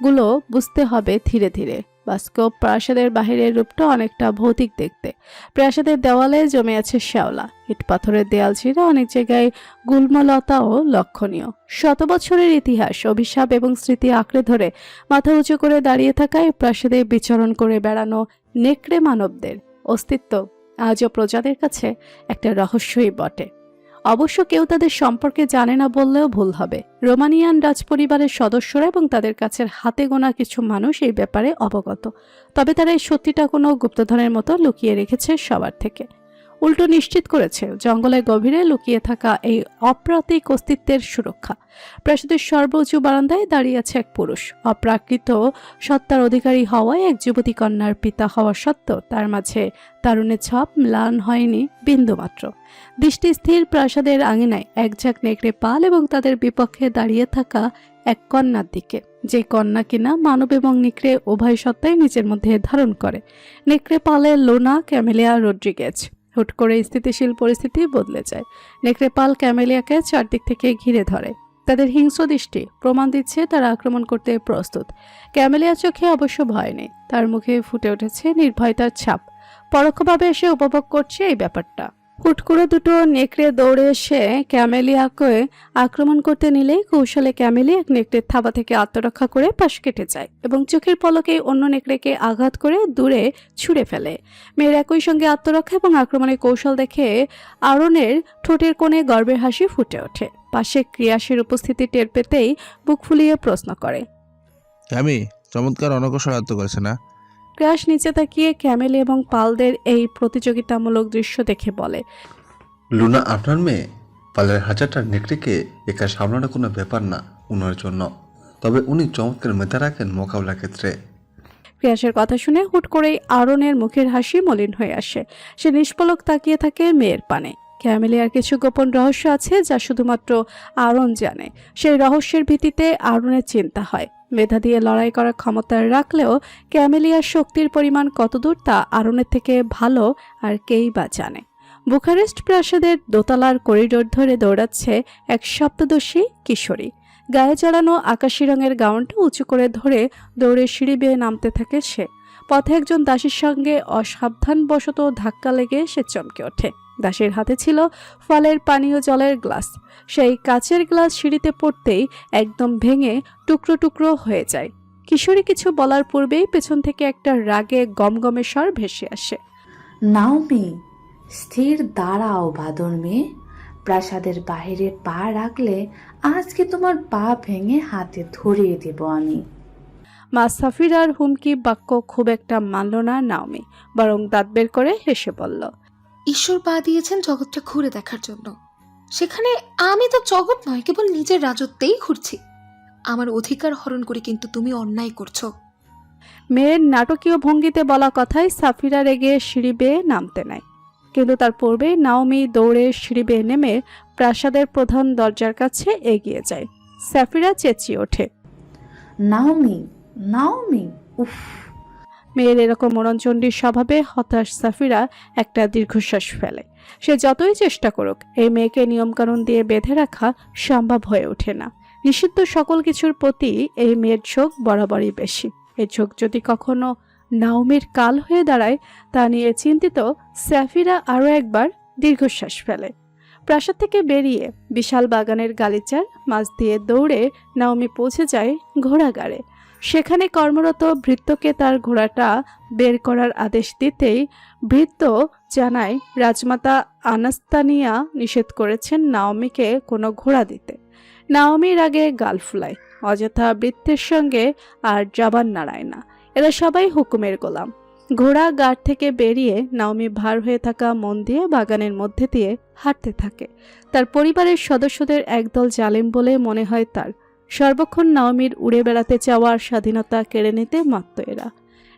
গুলো বুঝতে হবে ধীরে ধীরে। বাস্কপ প্রাসাদের বাহিরের রূপটা অনেকটা ভৌতিক দেখতে। প্রাসাদের দেওয়ালে জমে আছে শ্যাওলা, ইট পাথরের দেয়াল ছিঁড়ে অনেক জায়গায় গুল্মলতাও লক্ষণীয়। 100 বছরের ইতিহাস, অভিশাপ এবং স্মৃতি আঁকড়ে ধরে মাথা উঁচু করে দাঁড়িয়ে থাকা এই প্রাসাদে বিচরণ করে বেড়ানো নেকড়ে মানবদের অস্তিত্ব আজও প্রজাদের কাছে একটা রহস্যই বটে। অবশ্য কেউ তাদের সম্পর্কে জানে না বললেও ভুল হবে। রোমানিয়ান রাজপরিবারের সদস্যরা এবং তাদের কাছের হাতে গোনা কিছু মানুষ এই ব্যাপারে অবগত। তবে তারা এই সত্যিটা কোনো গুপ্তধনের মতো লুকিয়ে রেখেছে সবার থেকে। উল্টো নিশ্চিত করেছে জঙ্গলের গভীরে লুকিয়ে থাকা এই অপ্রাকৃতিক অস্তিত্বের সুরক্ষা। প্রাসাদের সর্বোচ্চ বারান্দায় দাঁড়িয়ে আছে এক পুরুষ। অপ্রাকৃত সত্তার অধিকারী হওয়ায় এক যুবতী কন্যার পিতা হওয়া সত্ত্বেও তার মাঝে তারুণ্যের ছাপ ম্লান হয়নি বিন্দুমাত্র। দৃষ্টি স্থির প্রাসাদের আঙিনায় এক ঝাঁক নেকড়ে পাল এবং তাদের বিপক্ষে দাঁড়িয়ে থাকা এক কন্যার দিকে, যে কন্যা কিনা মানব এবং নেকড়ে উভয় সত্তাই নিজের মধ্যে ধারণ করে। নেকড়ে পালের লোনা ক্যামেলিয়া রড্রিগেজ। হুট করে স্থিতিশীল পরিস্থিতি বদলে যায়। নেকড়ে পাল ক্যামেলিয়াকে চারদিক থেকে ঘিরে ধরে। তাদের হিংস্র দৃষ্টি প্রমাণ দিচ্ছে তারা আক্রমণ করতে প্রস্তুত। ক্যামেলিয়ার চোখে অবশ্য ভয় নেই, তার মুখে ফুটে উঠেছে নির্ভয়তার ছাপ। পরোক্ষভাবে এসে উপভোগ করছে এই ব্যাপারটা। হুট করে দুটো নেকড়ে দৌড়ে এসে ক্যামেলিয়াকে আক্রমণ করতে নিলেই কৌশলে ক্যামেলি এক নেকড়ের থাবা থেকে আত্মরক্ষা করে পাশ কেটে যায় এবং চোখের পলকে অন্য নেকড়েকে আঘাত করে দূরে ছুঁড়ে ফেলে। মেয়ের একই সঙ্গে আত্মরক্ষা এবং আক্রমণের কৌশল দেখে আরনের ঠোঁটের কোণে গর্বের হাসি ফুটে ওঠে। পাশে ক্রিয়াসের উপস্থিতি টের পেতেই বুক ফুলিয়ে প্রশ্ন করে, আমি চমৎকার অনকৌশলাত্ম করেছে না? ক্রিয়াস নিচে তাকিয়ে ক্যামেলি এবং পালদের এই প্রতিযোগিতামূলক দৃশ্য দেখে বলে, লুনা আপনার মেয়ে? পালের হাজারটা নেকড়েকে একা সামলানো কোনো ব্যাপার না উনার জন্য, তবে উনি চমৎকার মেধা রাখেন মোকাবিলার ক্ষেত্রে। ক্রিয়াসের কথা শুনে হুট করেই আরনের মুখের হাসি মলিন হয়ে আসে। সে নিষ্পলক তাকিয়ে থাকে মেয়ের পানে। ক্যামেলিয়ার কিছু গোপন রহস্য আছে যা শুধুমাত্র আরন জানে। সেই রহস্যের ভিত্তিতে আরনের চিন্তা হয়। মেধা দিয়ে লড়াই করার ক্ষমতা রাখলেও ক্যামেলিয়ার শক্তির পরিমাণ কতদূর তা আরনের থেকে ভালো আর কেই বা জানে। বুখারেস্ট প্রাসাদের দোতলার করিডোর ধরে দৌড়াচ্ছে এক সপ্তদর্শী কিশোরী। গায়ে জড়ানো আকাশি রঙের গাউনটা উঁচু করে ধরে দৌড়ে সিঁড়ি বেয়ে নামতে থাকে সে। পথে একজন দাসীর সঙ্গে অসাবধানবশত ধাক্কা লেগে সে চমকে ওঠে। দাসীর হাতে ছিল ফলের পানীয় জলের গ্লাস। সেই কাচের গ্লাস সিঁড়িতে পড়তেই একদম ভেঙে টুকরো টুকরো হয়ে যায়। কিশোরী কিছু বলার পূর্বেই পেছন থেকে একটা রাগে গমগমে স্বর ভেসে আসে, নাওমি, স্থির দাঁড়াও বাদর মেয়ে। প্রাসাদের বাইরে পা রাখলে আজকে তোমার পা ভেঙে হাতে ধরিয়ে দেব আমি। মা সাফিরার হুমকি বাক্য খুব একটা মানল না নাওমি, বরং দাঁত বের করে হেসে বলল, ঈশ্বর পা দিয়েছেন জগৎটা ঘুরে দেখার জন্য। সেখানে আমি তো জগৎ নয়, কেবল নিজের রাজত্বেই ঘুরছি। আমার অধিকার হরণ করে কিন্তু তুমি অন্যায় করছো। মেয়ের নাটকীয় ভঙ্গিতে বলা কথায় সাফিরা রেগে সিঁড়ি বেয়ে নামতে নেয়, কিন্তু তার পূর্বে নাওমি দৌড়ে সিঁড়ি বেয়ে নেমে প্রাসাদের প্রধান দরজার কাছে এগিয়ে যায়। সাফিরা চেঁচিয়ে ওঠে, নাওমি, নাওমি, উফ। মেয়ের এরকম মরণচণ্ডীর স্বভাবে হতাশ সাফিরা একটা দীর্ঘশ্বাস ফেলে। সে যতই চেষ্টা করুক এই মেয়েকে নিয়মকানুন দিয়ে বেঁধে রাখা সম্ভব হয়ে ওঠে না। নিষিদ্ধ সকল কিছুর প্রতি এই মেয়ের ঝোঁক বরাবরই বেশি। এই ঝোঁক যদি কখনো নাওমির কাল হয়ে দাঁড়ায় তা নিয়ে চিন্তিত সাফিরা আরও একবার দীর্ঘশ্বাস ফেলে। প্রাসাদ থেকে বেরিয়ে বিশাল বাগানের গালিচার মাঝ দিয়ে দৌড়ে নাওমি পৌঁছে যায় ঘোড়াগাড়ে। সেখানে কর্মরত ভৃত্যকে তার ঘোড়াটা বের করার আদেশ দিতেই ভৃত্য জানায় রাজমাতা আনাস্তানিয়া নিষেধ করেছেন নাওমিকে কোনো ঘোড়া দিতে। নাওমির আগে গাল ফুলায়, অযথা ভৃত্যের সঙ্গে আর জবান নাড়ায় না। এরা সবাই হুকুমের গোলাম। ঘোড়া গাড় থেকে বেরিয়ে নাওমি ভার হয়ে থাকা মন দিয়ে বাগানের মধ্যে দিয়ে হাঁটতে থাকে। তার পরিবারের সদস্যদের একদল জালেম বলে মনে হয় তার। সর্বক্ষণ নাওমির উড়ে বেড়াতে চাওয়ার স্বাধীনতা কেড়ে নিতে মাত্ত এরা।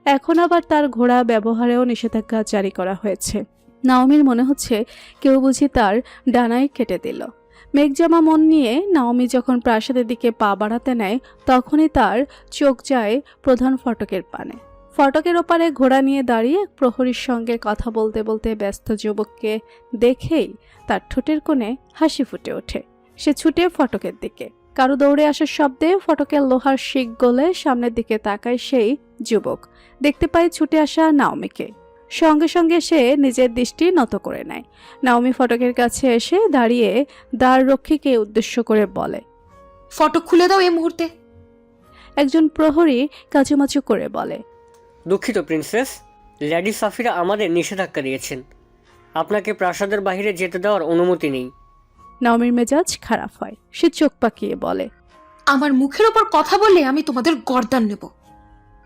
এখন আবার তার ঘোড়া ব্যবহারেও নিষেধাজ্ঞা জারি করা হয়েছে। নাওমির মনে হচ্ছে কেউ বুঝি তার ডানায় কেটে দিল। মেঘজামা মন নিয়ে নাওমি যখন প্রাসাদের দিকে পা বাড়াতে নেয় তখনই তার চোখ যায় প্রধান ফটকের পানে। ফটকের ওপারে ঘোড়া নিয়ে দাঁড়িয়ে প্রহরীর সঙ্গে কথা বলতে বলতে ব্যস্ত যুবককে দেখেই তার ঠোঁটের কোণে হাসি ফুটে ওঠে। সে ছুটে ফটকের দিকে। কারো দৌড়ে আসার শব্দে ফটকের লোহার শিক গলে সামনের দিকে তাকায় সেই যুবক। দেখতে পায় ছুটে আসা নাওমিকে। সঙ্গে সঙ্গে সে নিজের দৃষ্টি নত করে নেয়। নাওমি ফটকের কাছে এসে দাঁড়িয়ে দ্বার রক্ষীকে উদ্দেশ্য করে বলে, ফটক খুলে দাও এই মুহূর্তে। একজন প্রহরী কাচুমাচু করে বলে, দুঃখিত প্রিন্সেস, লেডি সাফিরা আমাদের নিষেধাজ্ঞা দিয়েছেন। আপনাকে প্রাসাদের বাইরে যেতে দেওয়ার অনুমতি নেই। নাওমির মেজাজ খারাপ হয়। সে চোখ পাকিয়ে বলে, আমার মুখের ওপর কথা বললে আমি তোমাদের গর্দান নেব।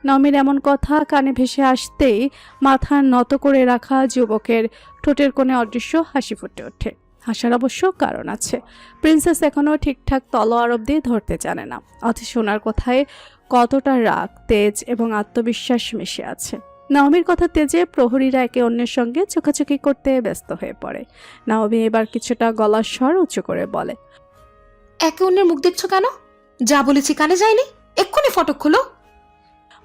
নাওমির এমন কথা কানে ভেসে আসতেই মাথা নত করে রাখা যুবকের ঠোঁটের কোণে অদৃশ্য হাসি ফুটে ওঠে। হাসার অবশ্য কারণ আছে। প্রিন্সেস এখনও ঠিকঠাক তলোয়ার অবধি ধরতে জানে না, অথচ ওনার কথায় কতটা রাগ, তেজ এবং আত্মবিশ্বাস মিশে আছে। নাওমির কথা তেজে প্রহরীরা একে অন্যের সঙ্গে চোখাচোখি করতে ব্যস্ত হয়ে পড়ে। নাওমি এবার কিছুটা গলার স্বর উঁচু করে বলে, একে অন্যের মুখ দেখছো কেন? যা বলেছি কানে যায়নি? এক্ষুনি ফটক খোলো।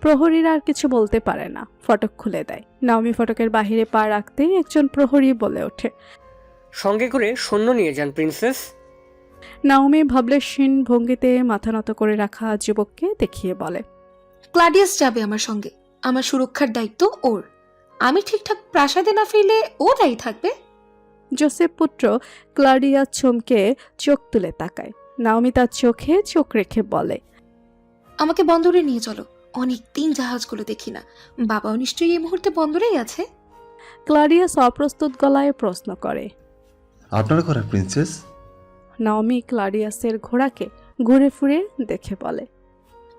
প্রহরীরা আর কিছু বলতে পারে না, ফটক খুলে দেয়। নাওমি ফটকের বাহিরে পা রাখতেই একজন প্রহরী বলে ওঠে, সঙ্গে করে সৈন্য নিয়ে যান প্রিন্সেস। নাওমি ভাবলেশীন ভঙ্গিতে মাথা নত করে রাখা যুবককে দেখিয়ে বলে, ক্লাডিয়াস যাবে আমার সঙ্গে। আমার সুরক্ষার দায়িত্ব ওর। আমি ঠিকঠাক প্রাসাদে না ফিরলে ও দায়ী থাকবে। জোসেফ পুত্র ক্লাডিয়া চমকে চোখ তুলে তাকায়। নাওমি তার চোখে চোখ রেখে বলে, আমাকে বন্দরে নিয়ে চলো, অনেকদিন জাহাজগুলো দেখি না। বাবাও নিশ্চয়ই এই মুহূর্তে বন্দরেই আছে। ক্লাডিয়াস অপ্রস্তুত গলায় প্রশ্ন করে। আপনার ঘরে প্রিন্সেস? নাওমি ক্লাডিয়াসের ঘোড়াকে ঘুরে ফিরে দেখে বলে,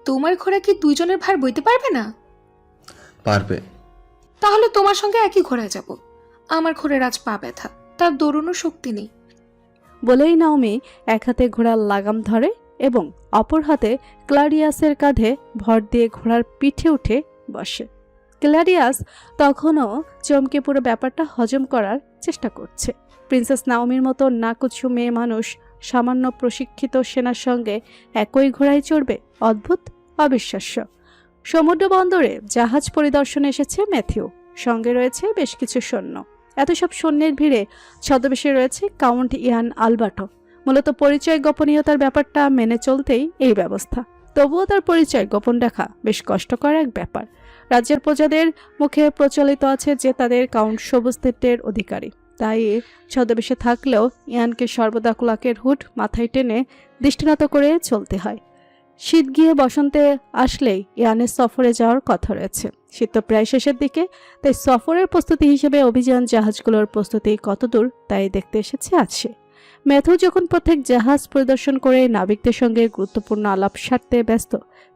তোমার ঘোড়া কি দুইজনের ভার বইতে পারবে না? পারবে। তাহলে তোমার সঙ্গে একই ঘোড়ায় যাব। আমার ঘোড়ার আজ পা ব্যথা, তার দৌড়ানোর শক্তি নেই। বলেই নাওমি এক হাতে ঘোড়ার লাগাম ধরে এবং অপর হাতে ক্লাডিয়াসের কাঁধে ভর দিয়ে ঘোড়ার পিঠে উঠে বসে। ক্লাডিয়াস তখনও চমকে পুরো ব্যাপারটা হজম করার চেষ্টা করছে। প্রিন্সেস নাওমির মতো নাকুচু মেয়ে মানুষ সামান্য প্রশিক্ষিত সেনার সঙ্গে একই ঘোড়ায় চড়বে? অদ্ভুত, অবিশ্বাস্য। সমুদ্র বন্দরে জাহাজ পরিদর্শনে এসেছে ম্যাথিউ, সঙ্গে রয়েছে বেশ কিছু সৈন্য। এত সব সৈন্যের ভিড়ে ছদ্মবেশে রয়েছে কাউন্ট ইয়ান আলবার্টো। মূলত পরিচয় গোপনীয়তার ব্যাপারটা মেনে চলতেই এই ব্যবস্থা। তবুও তার পরিচয় গোপন রাখা বেশ কষ্টকর এক ব্যাপার। রাজ্যের প্রজাদের মুখে প্রচলিত আছে যে তাদের কাউন্ট সবুজ তীর্থের অধিকারী, তাই ছদ্মবেশে থাকলেও ইয়ানকে সর্বদা কুলাকের হুড মাথায় টেনে দৃষ্টিনত করে চলতে হয়। শীত গিয়ে বসন্তে আসলেই ইয়ানের সফরে যাওয়ার কথা রয়েছে। শীত তো প্রায় শেষের দিকে, তাই সফরের প্রস্তুতি হিসেবে অভিযান জাহাজগুলোর প্রস্তুতি কতদূর তাই দেখতে এসেছে আজ সে। ম্যাথিউ যখন প্রত্যেক জাহাজ পরিদর্শন করে নাবিকদের সঙ্গে গুরুত্বপূর্ণ আলাপ সারতে ব্যস্ত,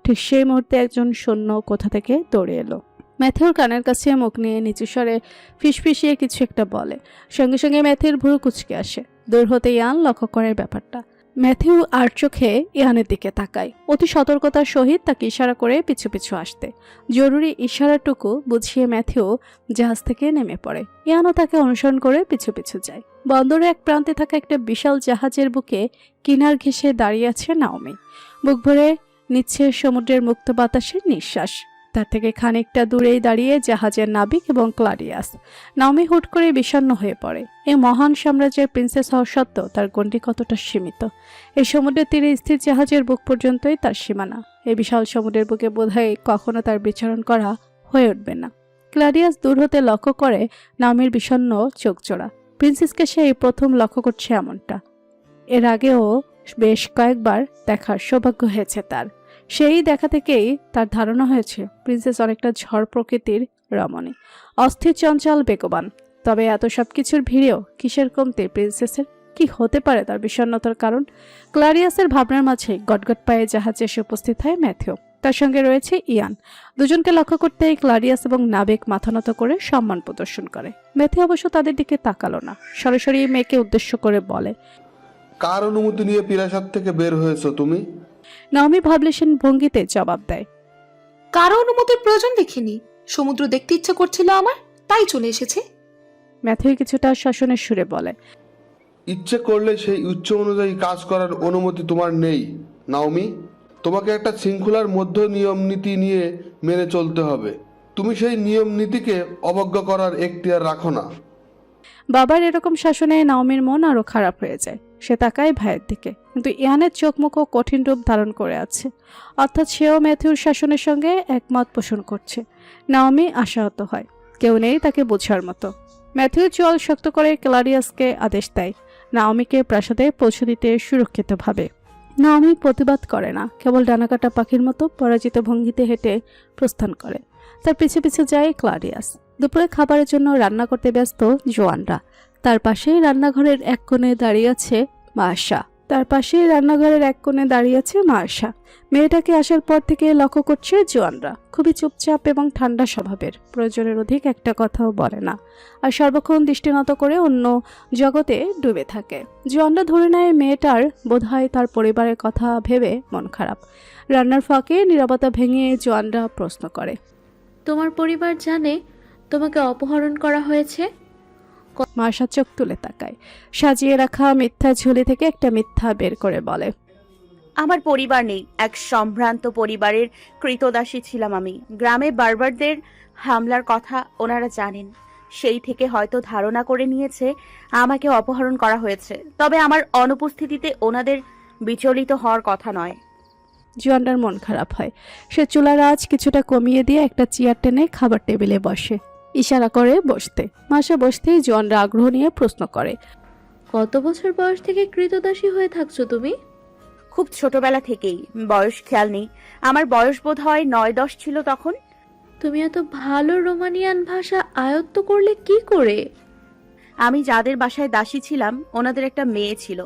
ঠিক সেই মুহূর্তে একজন সৈন্য কোথা থেকে দৌড়ে এলো। ম্যাথিউর কানের কাছে মুখ নিয়ে নিচু স্বরে ফিসফিসিয়ে কিছু একটা বলে। সঙ্গে সঙ্গে ম্যাথিউর ভুরু কুঁচকে আসে। দূর হতে ইয়ান লক্ষ্য করে ব্যাপারটা। ম্যাথিউ আর চোখে ইয়ানের দিকে তাকায়, অতি সতর্কতার সহিত তাকে ইশারা করে পিছু পিছু আসতে। জরুরি ইশারাটুকু বুঝিয়ে ম্যাথিউ জাহাজ থেকে নেমে পড়ে। ইয়ানও তাকে অনুসরণ করে পিছু পিছু যায়। বন্দরে এক প্রান্তে থাকা একটা বিশাল জাহাজের বুকে কিনার ঘেঁষে দাঁড়িয়ে আছে নাওমি। বুক ভরে নিচ্ছে সমুদ্রের মুক্ত বাতাসের নিঃশ্বাস। তার থেকে খানিকটা দূরেই দাঁড়িয়ে জাহাজের নাবিক এবং ক্লাডিয়াস। নাওমি হুট করে বিষণ্ণ হয়ে পড়ে। এই মহান সাম্রাজ্যের প্রিন্সেস হওয়া সত্ত্বেও তার গণ্ডি কতটা সীমিত। এই সমুদ্রের তীরে স্থির জাহাজের বুক পর্যন্তই তার সীমানা। এই বিশাল সমুদ্রের বুকে বোধহয় কখনো তার বিচরণ করা হয়ে উঠবে না। ক্লাডিয়াস দূর হতে লক্ষ্য করে নাওমির বিষণ্ণ চোখজোড়া। প্রিন্সেসকে সে এই প্রথম লক্ষ্য করছে এমনটা। এর আগেও বেশ কয়েকবার দেখার সৌভাগ্য হয়েছে তার। সেই দেখা থেকেই তার ধারণা হয়েছে প্রিন্সেস অনেকটা ঝড় প্রকৃতির রমণী, অস্থির চঞ্চল বেগবান। তবে এত সব কিছুর ভিড়েও কিসের কমতে প্রিন্সেসের? কি হতে পারে তার বিষণ্ণতার কারণ? ক্লাডিয়াসের ভাবনার মাঝে গটগট পায়ে জাহাজে এসে উপস্থিত হয় ম্যাথিউ। তার সঙ্গে রয়েছে ইয়ান। দুজনকে লক্ষ্য করতেই ক্লাডিয়াস এবং নাবিক মাথা নত করে সম্মান প্রদর্শন করে। ম্যাথিউ অবশ্য তাদের দিকে তাকালো না, সরাসরি মেয়েকে উদ্দেশ্য করে বলে, কার অনুমতি নিয়ে পিরাসাত থেকে বের হয়েছো তুমি? নাওমি ভাবলেশন ভঙ্গিতে জবাব দেয়, কারো অনুমতির প্রয়োজন দেখিনি। সমুদ্র দেখতে ইচ্ছে করছিল আমার, তাই চলে এসেছে। ম্যাথিউ কিছুটা শাসনের সুরে বলে, ইচ্ছে করলে সেই উচ্চ অনুযায়ী কাজ করার অনুমতি তোমার নেই নাওমি। তোমাকে একটা শৃঙ্খলার মধ্য নিয়ম নীতি নিয়ে মেনে চলতে হবে। তুমি সেই নিয়ম নীতিকে অবজ্ঞা করার এখতিয়ার রাখো না। বাবার এরকম শাসনে নাওমির মন আরো খারাপ হয়ে যায়। সে তাকায় ভাইয়ের দিকে, কিন্তু ইয়ানের চোখ মুখও কঠিন রূপ ধারণ করে আছে। অর্থাৎ সেও ম্যাথিউর শাসনের সঙ্গে একমত পোষণ করছে। নাওমি আশাহত হয়, কেউ নেই তাকে বোঝার মতো। ম্যাথিউ চোয়াল শক্ত করে ক্লাডিয়াসকে আদেশ দেয় নাওমিকে প্রাসাদে পৌঁছে দিতে সুরক্ষিতভাবে। নাওমি প্রতিবাদ করে না, কেবল ডানাকাটা পাখির মতো পরাজিত ভঙ্গিতে হেঁটে প্রস্থান করে। তার পিছে পিছে যায় ক্লাডিয়াস। দুপুরে খাবারের জন্য রান্না করতে ব্যস্ত জোয়ানরা। তার পাশেই রান্নাঘরের এক কোণে দাঁড়িয়ে আছে মার্শা। মেয়েটাকে আসার পর থেকে লক্ষ্য করছে জোয়ানরা। খুবই চুপচাপ এবং ঠান্ডা স্বভাবের, প্রয়োজনের অধিক একটা কথাও বলে না, আর সর্বক্ষণ দৃষ্টিনত করে অন্য জগতে ডুবে থাকে। জোয়ানরা ধরে নেয় মেয়েটার বোধহয় তার পরিবারের কথা ভেবে মন খারাপ। রান্নার ফাঁকে নীরবতা ভেঙে জোয়ানরা প্রশ্ন করে, তোমার পরিবার জানে তোমাকে অপহরণ করা হয়েছে? মার্শা চোখ তুলে তাকায়। সাজিয়ে রাখা মিথ্যা ঝুলি থেকে একটা মিথ্যা বের করে বলে, আমার পরিবার নেই। এক সম্ভ্রান্ত পরিবারের কৃতদাসী ছিলাম আমি। গ্রামে বার্বারদের হামলার কথা ওনারা জানেন, সেই থেকে হয়তো ধারণা করে নিয়েছে আমাকে অপহরণ করা হয়েছে। তবে আমার অনুপস্থিতিতে ওনাদের বিচলিত হওয়ার কথা নয়। জোয়ানটার মন খারাপ হয়। সে চুলার আঁচ কিছুটা কমিয়ে দিয়ে একটা চেয়ার টেনে খাবার টেবিলে বসে। ইশারা করে বসতে। মাসা বসতেই জোয়ানরা আগ্রহ নিয়ে প্রশ্ন করে, কত বছর বয়স থেকে কৃতদাসী হয়ে থাকছো তুমি? খুব ছোটবেলা থেকেই, বয়স খেয়াল নেই। আমার বয়স বোধ হয় 9-10 ছিল তখন। তুমি এত ভালো রোমানিয়ান ভাষা আয়ত্ত করলে কি করে? আমি যাদের বাসায় দাসী ছিলাম ওনাদের একটা মেয়ে ছিল,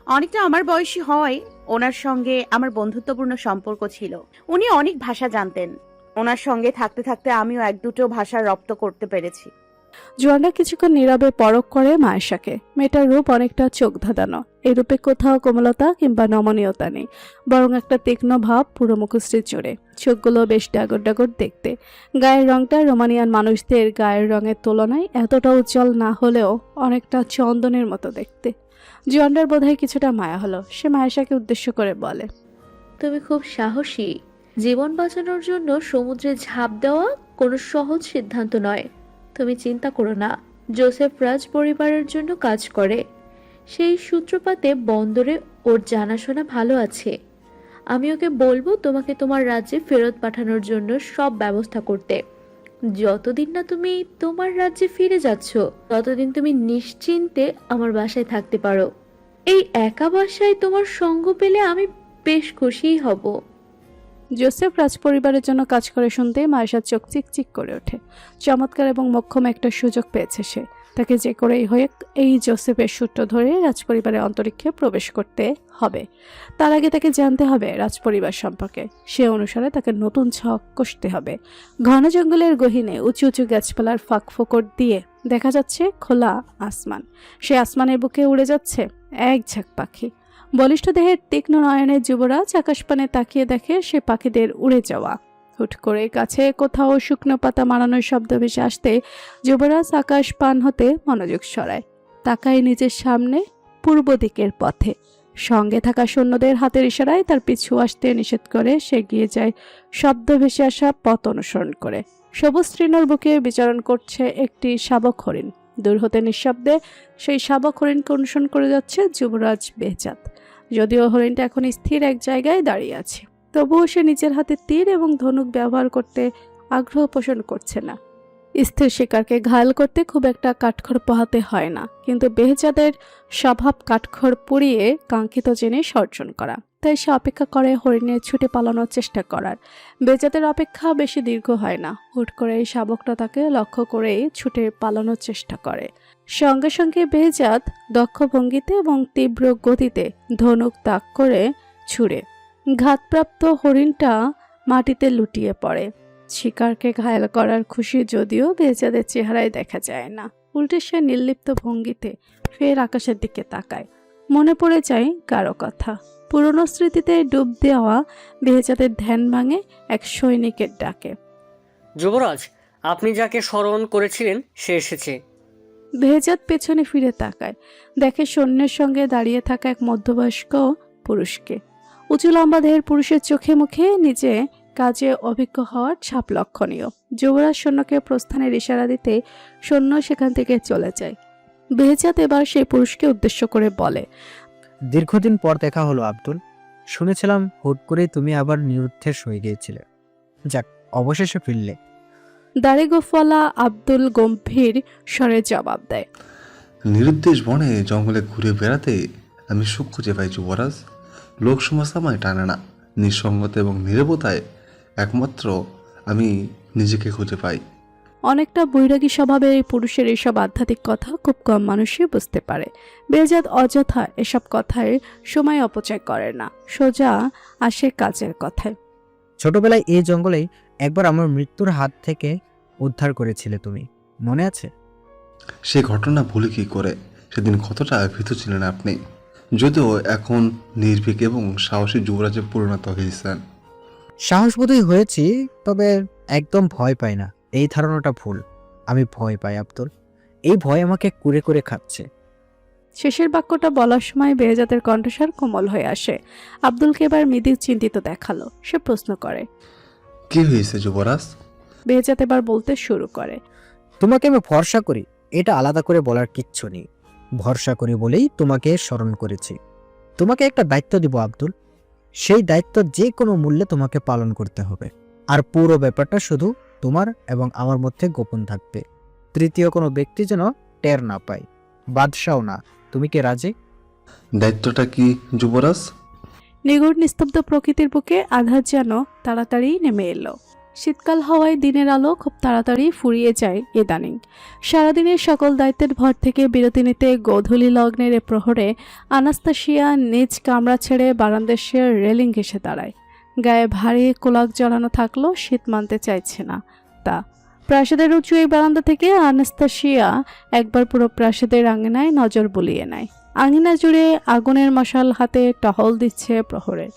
অনেকটা আমার বয়সী হয়। ওনার সঙ্গে আমার বন্ধুত্বপূর্ণ সম্পর্ক ছিল। উনি অনেক ভাষা জানতেন। ওনার সঙ্গে থাকতে থাকতে আমিও 1-2 ভাষা রপ্ত করতে পেরেছি। জোয়ানরা কিছুক্ষণ নীরবে পরখ করে মায়েশাকে। মেয়েটার রূপ অনেকটা চোখ ধাঁধানো। এই রূপে কোথাও কোমলতা কিংবা নমনীয়তা নেই, বরং একটা তীক্ষ্ণ ভাব পুরো মুখশ্রী জুড়ে। চোখগুলো বেশ ডাগর ডাগর দেখতে। গায়ের রংটা রোমানিয়ান মানুষদের গায়ের রঙের তুলনায় এতটা উজ্জ্বল না হলেও অনেকটা চন্দনের মতো দেখতে। জোয়ানরার বোধহয় কিছুটা মায়া হলো। সে মায়েশাকে উদ্দেশ্য করে বলে, তুমি খুব সাহসী। জীবন বাঁচানোর জন্য সমুদ্রে ঝাঁপ দেওয়া কোনো সহজ সিদ্ধান্ত নয়। তুমি চিন্তা করো না, জোসেফ রাজ পরিবারের জন্য কাজ করে। সেই সূত্রপাতে বন্দরে ওর জানাশোনা ভালো আছে। আমি ওকে বলবো তোমাকে তোমার রাজ্যে ফেরত পাঠানোর জন্য সব ব্যবস্থা করতে। যতদিন না তুমি তোমার রাজ্যে ফিরে যাচ্ছ ততদিন তুমি নিশ্চিন্তে আমার বাসায় থাকতে পারো। এই একা বাসায় তোমার সঙ্গ পেলে আমি বেশ খুশিই হব। জোসেফ রাজ পরিবারের জন্য কাজ করে শুনতে মায়েশার চোখ চিকচিক করে ওঠে। চমৎকার এবং মোক্ষম একটা সুযোগ পেয়েছে সে। তাকে যে করেই হোক এই জোসেফের সূত্র ধরে রাজপরিবারের অন্তরিক্ষে প্রবেশ করতে হবে। তার আগে তাকে জানতে হবে রাজপরিবার সম্পর্কে। সে অনুসারে তাকে নতুন ছক কষতে হবে। ঘন জঙ্গলের গহীনে উঁচু উঁচু গাছপালার ফাঁক ফোকর দিয়ে দেখা যাচ্ছে খোলা আসমান। সে আসমানের বুকে উড়ে যাচ্ছে এক ঝাঁক পাখি। বলিষ্ঠ দেহের তীক্ষ্ণ নয়নের যুবরাজ আকাশপানে তাকিয়ে দেখে সে পাখিদের উড়ে যাওয়া। হুট করে কাছে কোথাও শুকনো পাতা মারানোর শব্দ ভেসে আসতে যুবরাজ আকাশ পান হতে মনোযোগ সরায়। তাকায় নিজের সামনে পূর্ব দিকের পথে। সঙ্গে থাকা সৈন্যদের হাতের ইশারায় তার পিছু আসতে নিষেধ করে সে গিয়ে যায় শব্দ ভেসে আসা পথ অনুসরণ করে। সবুজ তৃণর বুকে বিচরণ করছে একটি শাবক হরিণ। দূর হতে নিঃশব্দে সেই শাবক হরিণকে অনুসরণ করে যাচ্ছে যুবরাজ বেহজাদ। যদিও হরিণটা এখন স্থির এক জায়গায় দাঁড়িয়ে আছে, তবুও সে নিজের হাতে তীর এবং ধনুক ব্যবহার করতে আগ্রহ পোষণ করছে না। স্থির শিকারকে ঘায়াল করতে খুব একটা কাঠখড় পোহাতে হয় না, কিন্তু বেহজাদের স্বভাব কাঠখড় পুড়িয়ে কাঙ্ক্ষিত জিনিস অর্জন করা। তাই সে অপেক্ষা করে হরিণের ছুটে পালানোর চেষ্টা করার। বেহজাদের অপেক্ষা বেশি দীর্ঘ হয় না। হুট করে এই শাবকটা তাকে লক্ষ্য করেই ছুটে পালানোর চেষ্টা করে। সঙ্গে সঙ্গে বেহজাদ দক্ষ ভঙ্গিতে এবং তীব্র গতিতে ধনুক তাক করে ছুড়ে ঘাতপ্রাপ্ত হরিণটা মাটিতে লুটিয়ে পড়ে। শিকারকে ঘায়াল করার খুশি যদিও বেহজাদের চেহারায় দেখা যায় না। উল্টে সে নির্লিপ্ত ভঙ্গিতে ফের আকাশের দিকে তাকায়। মনে পড়ে যায় কারো কথা। পুরনো স্মৃতিতে ডুব দেওয়া বেহজাদের ধ্যান ভাঙে এক সৈনিকের ডাকে। যুবরাজ, আপনি যাকে স্মরণ করেছিলেন সে এসেছে। বেহজাদ পেছনে ফিরে তাকায়, দেখে সৈন্যের সঙ্গে দাঁড়িয়ে থাকা এক মধ্যবয়স্ক পুরুষকে। উঁচু লম্বা দেহের পুরুষের চোখে মুখে নিজে কাজে অভিজ্ঞ হওয়ার ছাপ লক্ষণীয়। যুবরাজ সৈন্যকে প্রস্থানের ইশারা দিতে সৈন্য সেখান থেকে চলে যায়। বেহজাদ এবার সেই পুরুষকে উদ্দেশ্য করে বলে, দীর্ঘদিন পর দেখা হলো আব্দুল। শুনেছিলাম হুট করে তুমি আবার নিরুদ্ধেশ হয়ে গিয়েছিলে। যাক, অবশেষে ফিরলে। দাড়ি গোফওয়ালা আব্দুল গম্ভীর স্বরে জবাব দেয়, নিরুদ্দেশ বনে জঙ্গলে ঘুরে বেড়াতে আমি সুখ খুঁজে পাই যুবরাজ। লোক সমাজ আমায় টানে না। নিঃসঙ্গতা এবং নীরবতায় একমাত্র আমি নিজেকে খুঁজে পাই। অনেকটা বৈরাগী স্বভাবের এই পুরুষের এইসব আধ্যাত্মিক কথা খুব কম মানুষই বুঝতে পারে। বেহজাদ অযথা এসব কথায় সময় অপচয় করে না, সোজা আসে কাজের কথায়। ছোটবেলায় এই জঙ্গলেই একবার আমার মৃত্যুর হাত থেকে উদ্ধার করেছিলে তুমি, মনে আছে? সে ঘটনা ভুলে কি করে? সেদিন কতটা ভীত ছিলেন আপনি, যদিও এখন নির্ভীক এবং সাহসী যুবরাজে পরিণত হয়েছেন। সাহস বোধই হয়েছি, তবে একদম ভয় পাই না। এই ধারণাটা ভুল। আমি ভয় পাই আব্দুল। এই ভয় আমাকে কুরে করে খাচ্ছে। শেষের বাক্যটা বলার সময় বেহজাদের কণ্ঠস্বর কোমল হয়ে আসে। আব্দুলকে এবার মৃদু চিন্তিত দেখালো। সে প্রশ্ন করে, কি হয়েছে যুবরাজ? বেহজাদ এবার বলতে শুরু করে, তোমাকে আমি ভরসা করি, এটা আলাদা করে বলার কিচ্ছু নেই। ভরসা করি বলেই তোমাকে স্মরণ করেছি। তোমাকে একটা দায়িত্ব দিব আব্দুল। সেই দায়িত্ব যে কোনো মূল্যে তোমাকে পালন করতে হবে। আর পুরো ব্যাপারটা শুধু তোমার এবং আমার মধ্যে গোপন থাকবে। তৃতীয় কোনো ব্যক্তি যেন টের না পায়। বাদশাও না। তুমি কি রাজি? দায়িত্বটা কি যুবরাজ? নিগুড় নিস্তব্ধ প্রকৃতির বুকে আঘাত যেন তাড়াতাড়ি নেমে এলো। শীতকাল হওয়ায় দিনের আলো খুব তাড়াতাড়ি ফুরিয়ে যায় ইদানিং। সারাদিনের সকল দায়িত্বের ভর থেকে বিরতি নিতে গোধূলি লগ্নের এ প্রহরে আনাস্তাসিয়া নিজ কামরা ছেড়ে বারান্দার রেলিং ঘেঁষে দাঁড়ায়। গায়ে ভারী কোলাক জড়ানো থাকলেও শীত মানতে চাইছে না তা। প্রাসাদের উঁচু এই বারান্দা থেকে আনাস্তাসিয়া একবার পুরো প্রাসাদের আঙিনায় নজর বুলিয়ে নেয়। আঙিনা জুড়ে আগুনের মশাল হাতে টহল দিচ্ছে প্রহরে।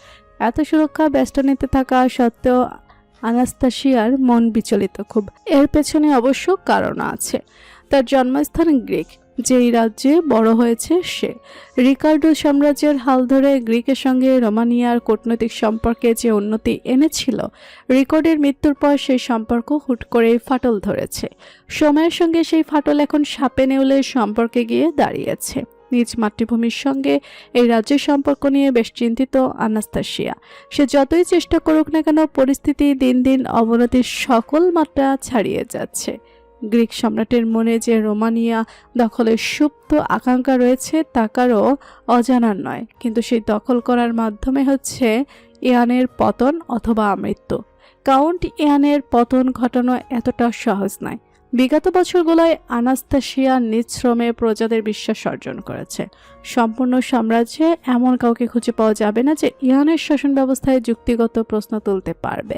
এত সুরক্ষা বেষ্টনীতে থাকা সত্ত্বেও আনাস্তাসিয়ার মন বিচলিত খুব। এর পেছনে অবশ্য কারণ আছে। তার জন্মস্থান গ্রিক, যেই রাজ্যে বড় হয়েছে সে। রিকার্ডো সাম্রাজ্যের হাল ধরে গ্রিকের সঙ্গে রোমানিয়ার কূটনৈতিক সম্পর্কে যে উন্নতি এনেছিল, রিকার্ডোর মৃত্যুর পর সেই সম্পর্ক হুট করে ফাটল ধরেছে। সময়ের সঙ্গে সেই ফাটল এখন সাপে নেউলের সম্পর্কে গিয়ে দাঁড়িয়েছে। নিজ মাতৃভূমির সঙ্গে এই রাজ্যের সম্পর্ক নিয়ে বেশ চিন্তিত আনাস্তাসিয়া। সে যতই চেষ্টা করুক না কেন, পরিস্থিতি দিন দিন অবনতির সকল মাত্রা ছাড়িয়ে যাচ্ছে। গ্রিক সম্রাটের মনে যে রোমানিয়া দখলের সুপ্ত আকাঙ্ক্ষা রয়েছে তা কারও অজানার নয়, কিন্তু সেই দখল করার মাধ্যমে হচ্ছে ইয়ানের পতন অথবা মৃত্যু। কাউন্ট ইয়ানের পতন ঘটানো এতটা সহজ নয়। বিগত বছরগুলোয় আনাস্তাসিয়া নিজ শ্রমে প্রজাদের বিশ্বাস অর্জন করেছে। সম্পূর্ণ সাম্রাজ্যে এমন কাউকে খুঁজে পাওয়া যাবে না যে ইয়ানের শাসন ব্যবস্থায় যুক্তিগত প্রশ্ন তুলতে পারবে।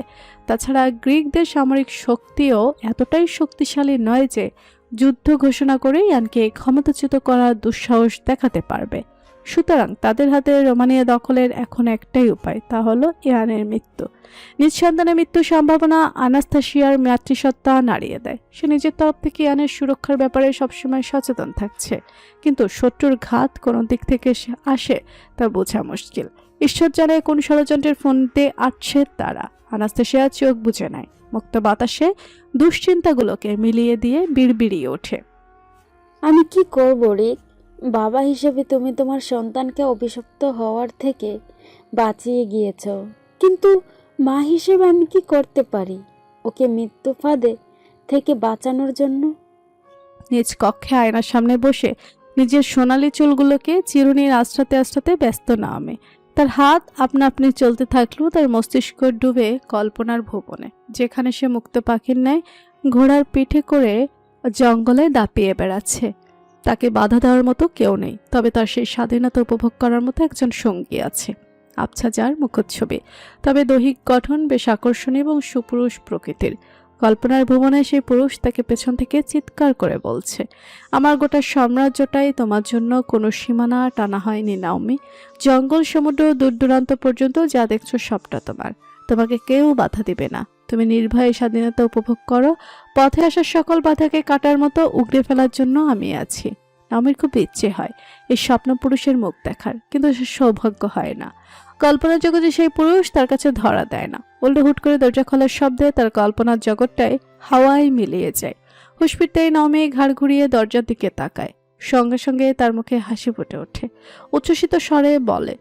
তাছাড়া গ্রিকদের সামরিক শক্তিও এতটাই শক্তিশালী নয় যে যুদ্ধ ঘোষণা করে ইয়ানকে ক্ষমতাচ্যুত করার দুঃসাহস দেখাতে পারবে। সুতরাং তাদের হাতে রোমানিয়া দখলের এখন একটাই উপায়, তা হলো ইয়ানের মৃত্যু। নিজ সন্তানের মৃত্যুর সম্ভাবনা আনাস্তাসিয়ার মাতৃসত্তা নাড়িয়ে দেয়। সে নিজের তরফ থেকে ইয়ানের সুরক্ষার ব্যাপারে সবসময় সচেতন থাকছে, কিন্তু শত্রুর ঘাত কোনো দিক থেকে আসে তা বোঝা মুশকিল। ঈশ্বর জানে কোন ষড়যন্ত্রের ফোনতে আটছে তারা। আনাস্তাসিয়া চোখ বুজে নেয়। মুক্ত বাতাসে দুশ্চিন্তাগুলোকে মিলিয়ে দিয়ে বিড়বিড়িয়ে ওঠে। আমি কি করব রিক? বাবা হিসেবে তুমি তোমার সন্তানকে অভিশপ্ত হওয়ার থেকে বাঁচিয়ে গিয়েছ, কিন্তু মা হিসেবে আমি কি করতে পারি ওকে মৃত্যু ফাঁদে থেকে বাঁচানোর জন্য? নিজ কক্ষে আয়নার সামনে বসে নিজের সোনালি চুলগুলোকে চিরুনির আশ্রাতে আশ্রাতে ব্যস্ত নামে। তার হাত আপনা আপনি চলতে থাকলেও তার মস্তিষ্ক ডুবে কল্পনার ভুবনে, যেখানে সে মুক্ত পাখির ন্যায় ঘোড়ার পিঠে করে জঙ্গলে দাপিয়ে বেড়াচ্ছে। তাকে বাধা দেওয়ার মতো কেউ নেই, তবে তার সেই স্বাধীনতা উপভোগ করার মতো একজন সঙ্গী আছে। আবছা যার মুখচ্ছবি, তবে দৈহিক গঠন বেশ আকর্ষণীয় এবং সুপুরুষ প্রকৃতির। কল্পনার ভুবনে সেই পুরুষ তাকে পেছন থেকে চিৎকার করে বলছে, আমার গোটা সাম্রাজ্যটাই তোমার জন্য কোনো সীমানা টানা হয়নি নাওমি। জঙ্গল, সমুদ্র, দূর দূরান্ত পর্যন্ত যা দেখছো সবটা তোমার। তোমাকে কেউ বাধা দিবে না। তুমি নির্ভয়ে স্বাধীনতা উপভোগ করো। পথে আসা সকল বাধাকে কাটার মতো উগড়ে ফেলার জন্য আমি আছি। নাওমির খুব ইচ্ছে হয় এই স্বপ্ন পুরুষের মুখ দেখার, কিন্তু সে সৌভাগ্য হয় না। কল্পনার জগতে সেই পুরুষ তার কাছে ধরা দেয় না। উল্টো হুট করে দরজা খোলার শব্দে তার কল্পনার জগৎটায় হাওয়ায় মিলিয়ে যায়। হুঁশ ফিরতেই নাওমি ঘাড় ঘুরিয়ে দরজার দিকে তাকায়। সঙ্গে সঙ্গে তার মুখে হাসি ফুটে ওঠে। উচ্ছ্বসিত স্বরে বলে,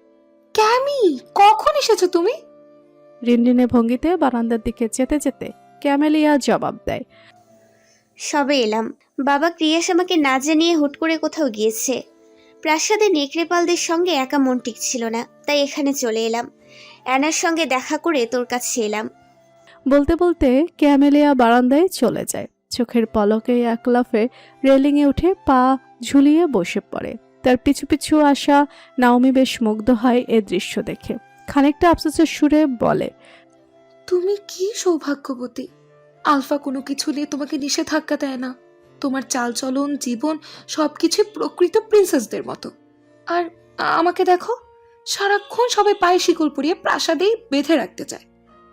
ক্যামি, কখন এসেছো তুমি? রিনরিনে ভঙ্গিতে বারান্দার দিকে যেতে যেতে ক্যামেলিয়া জবাব দেয়, সবে এলাম। বাবা ক্রিয়াস আমাকে না জানিয়ে হুট করে কোথাও গিয়েছে। প্রাসাদে নেকড়েপালদের সঙ্গে একা মন টিকছিল না, তাই এখানে চলে এলাম। অ্যানার সঙ্গে দেখা করে তোর কাছে এলাম। বলতে বলতে ক্যামেলিয়া বারান্দায় চলে যায়। চোখের পলকে এক লাফে রেলিংয়ে উঠে পা ঝুলিয়ে বসে পড়ে। তার পিছু পিছু আসা নাওমি বেশ মুগ্ধ হয় এ দৃশ্য দেখে। খানিকটা আফসোসের সুরে বলে, তুমি কি সৌভাগ্যবতী। আলফা কোনো কিছু নিয়ে তোমাকে নিষেধাজ্ঞা দেয় না। তোমার চালচলন, জীবন সবকিছু প্রকৃত প্রিন্সেসদের মতো। আর আমাকে দেখো, সারাক্ষণ সবাই পায়ে শিকল পরিয়ে প্রাসাদেই বেঁধে রাখতে চায়।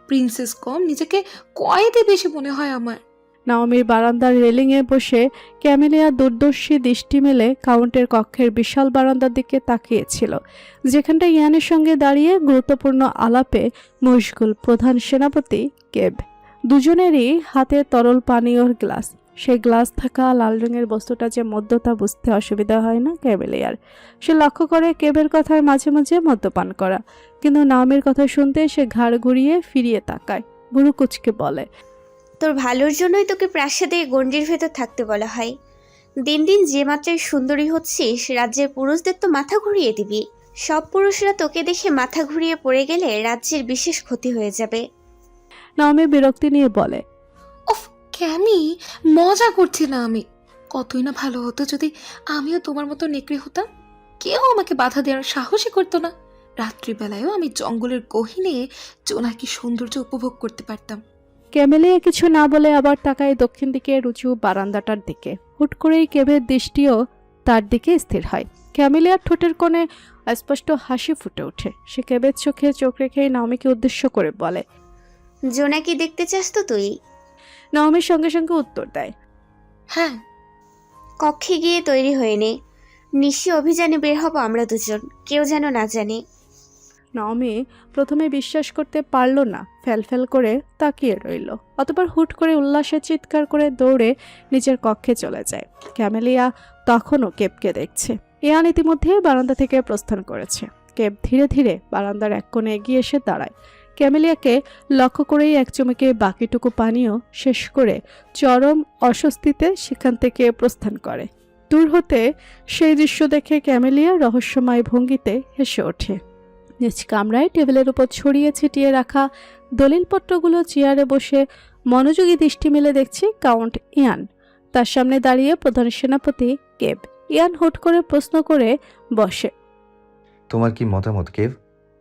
প্রিন্সেস কম, নিজেকে কয়েদে বেশি মনে হয় আমার। নাওমির বারান্দার রেলিংয়ে বসে ক্যামেলিয়া দূরদর্শী দৃষ্টি মেলে কাউন্টের কক্ষের বিশাল বারান্দার দিকে তাকিয়েছিল, যেখানটা ইয়ানের সঙ্গে দাঁড়িয়ে গুরুত্বপূর্ণ আলাপে মশগুল প্রধান সেনাপতি কেব। দুজনেরই হাতে তরল পানীয়র গ্লাস। সেই গ্লাস থাকা লাল রঙের বস্তুটা যে মদ্য তা বুঝতে অসুবিধা হয় না ক্যামেলিয়ার। সে লক্ষ্য করে কেবের কথার মাঝে মাঝে মদ্যপান করা, কিন্তু নাওমির কথা শুনতে সে ঘাড় ঘুরিয়ে ফিরিয়ে তাকায়। ভুরু কুচকে বলে, তোর ভালোর জন্যই তোকে প্রাসাদে গণ্ডির ভেতর থাকতে বলা হয়। দিন দিন যে মাত্রায় সুন্দরী হচ্ছিস, রাজ্যের পুরুষদের তো মাথা ঘুরিয়ে দিবি। সব পুরুষরা তোকে দেখে মাথা ঘুরিয়ে পড়ে গেলে রাজ্যের বিশেষ ক্ষতি হয়ে যাবে। নাওমি বিরক্তি নিয়ে বলে, ওফ ক্যামি, মজা করছি না আমি। কতই না ভালো হতো যদি আমিও তোমার মতো নেকড়ে হতাম। কেউ আমাকে বাধা দেওয়ার সাহসই করতো না। রাত্রিবেলায়ও আমি জঙ্গলের গহীনে জোনাকি সৌন্দর্য উপভোগ করতে পারতাম। ক্যামেলিয়া কিছু না বলে আবার তাকায় দক্ষিণ দিকে উঁচু বারান্দাটার দিকে। হুট করেই কেবের দৃষ্টিও তার দিকে স্থির হয়। ক্যামেলিয়ার ঠোঁটের কোণে স্পষ্ট হাসি ফুটে ওঠে। সে কেবের চোখে চোখ রেখে নাওমিকে উদ্দেশ্য করে বলে, জোনাকি দেখতে চাস তো তুই? নাওমির সঙ্গে সঙ্গে উত্তর দেয়, হ্যাঁ। কক্ষে গিয়ে তৈরি হয়ে নে, নিশি অভিযানে বের হব আমরা দুজন, কেউ যেন না জানে। নাওমি প্রথমে বিশ্বাস করতে পারল না, ফ্যালফ্যাল করে তাকিয়ে রইল। অতঃপর হুট করে উল্লাসে চিৎকার করে দৌড়ে নিজের কক্ষে চলে যায়। ক্যামেলিয়া তখনও কেবকে দেখছে। ইয়ান ইতিমধ্যে বারান্দা থেকে প্রস্থান করেছে। কেব ধীরে ধীরে বারান্দার এক কোণে এগিয়ে এসে দাঁড়ায়। ক্যামেলিয়াকে লক্ষ্য করেই এক চুমুকে বাকিটুকু পানীয় শেষ করে চরম অস্বস্তিতে সেখান থেকে প্রস্থান করে। দূর হতে সেই দৃশ্য দেখে ক্যামেলিয়া রহস্যময় ভঙ্গিতে হেসে ওঠে। নিজ কামরায় টেবিলের উপর ছড়িয়ে ছিটিয়ে রাখা দলিলপত্রগুলো চেয়ারে বসে মনোযোগী দৃষ্টি মেলে দেখছে কাউন্ট ইয়ান। তার সামনে দাঁড়িয়ে প্রধান সেনাপতি কেব। ইয়ান হুট করে প্রশ্ন করে বসে, তোমার কি মতামত কেভ?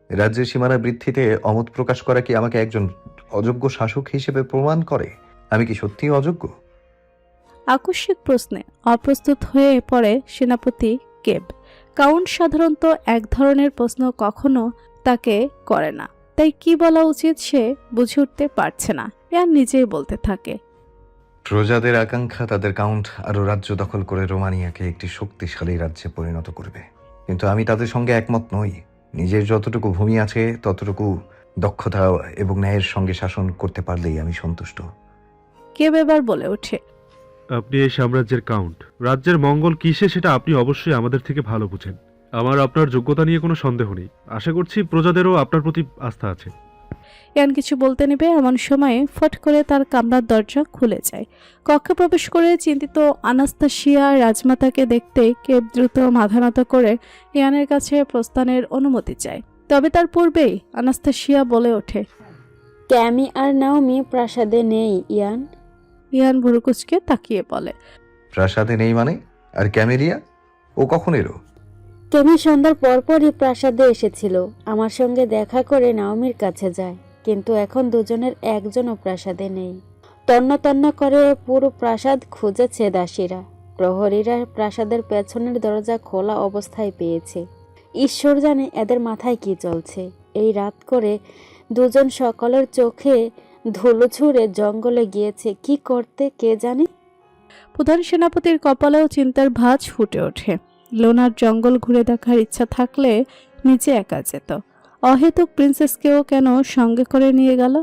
রাজ্যের সীমানা বৃদ্ধিতে অমত প্রকাশ করা কি আমাকে একজন অযোগ্য শাসক হিসেবে প্রমাণ করে? আমি কি সত্যিই অযোগ্য? আকস্মিক প্রশ্নে অপ্রস্তুত হয়ে পড়ে সেনাপতি কেব। কাউন্ট সাধারণত এক ধরনের প্রশ্ন কখনো তাকে করে না, তাই কি বলা উচিত সে বুঝে উঠতে পারছে না। ইয়ান নিজেই বলতে থাকে, প্রজাদের আকাঙ্ক্ষা তাদের কাউন্ট আরো রাজ্য দখল করে রোমানিয়াকে একটি শক্তিশালী রাজ্যে পরিণত করবে, কিন্তু আমি তাদের সঙ্গে একমত নই। নিজের যতটুকু ভূমি আছে ততটুকু দক্ষতা এবং ন্যায়ের সঙ্গে শাসন করতে পারলেই আমি সন্তুষ্ট। কেব এবার বলে ওঠে, আপনি এই সাম্রাজ্যের কাউন্ট। রাজ্যের মঙ্গল কিসে সেটা আপনি অবশ্যই আমাদের থেকে ভালো বুঝেন। আমার আপনার যোগ্যতা নিয়ে কোনো সন্দেহ নেই। আশা করছি প্রজাদেরও আপনার প্রতি আস্থা আছে। ইয়ান কিছু বলতে নেবে এমন সময়ে ফট করে তার কামরার দরজা খুলে যায়। কক্ষে প্রবেশ করে চিন্তিত আনাস্তাসিয়া রাজমাতাকে দেখতে কেব দ্রুত মাথা নত করে ইয়ানের কাছে প্রস্থানের অনুমতি চায়। তবে তার পূর্বেই আনাস্তাসিয়া বলে ওঠে, ক্যামি আর নাওমি প্রাসাদে নেই ইয়ান। ইয়ান ভুরুকুচকে তাকিয়ে বলে, প্রাসাদে নেই মানে? আর ক্যামেলিয়া, ও কখন এলো? ক্যামি সন্ধ্যার পরপরই প্রাসাদে এসেছিল, আমার সঙ্গে দেখা করে নাওমির কাছে যায়, কিন্তু এখন দুজনের একজনও প্রাসাদে নেই। তন্ন তন্ন করে পুরো প্রাসাদ খুঁজেছে দাসীরা। প্রহরীরা প্রাসাদের পেছনের দরজা খোলা অবস্থায় পেয়েছে। ঈশ্বর জানে এদের মাথায় কি চলছে। এই রাত করে দুজন সকলের চোখে ধুলো ছুঁড়ে জঙ্গলে গিয়েছে কি করতে কে জানে। প্রধান সেনাপতির কপালেও চিন্তার ভাঁজ ফুটে ওঠে। লোনার জঙ্গল ঘুরে দেখার ইচ্ছা থাকলে নিচে একা যেত। অহেতুক প্রিন্সেসকেও কেন সঙ্গে করে নিয়ে গেল?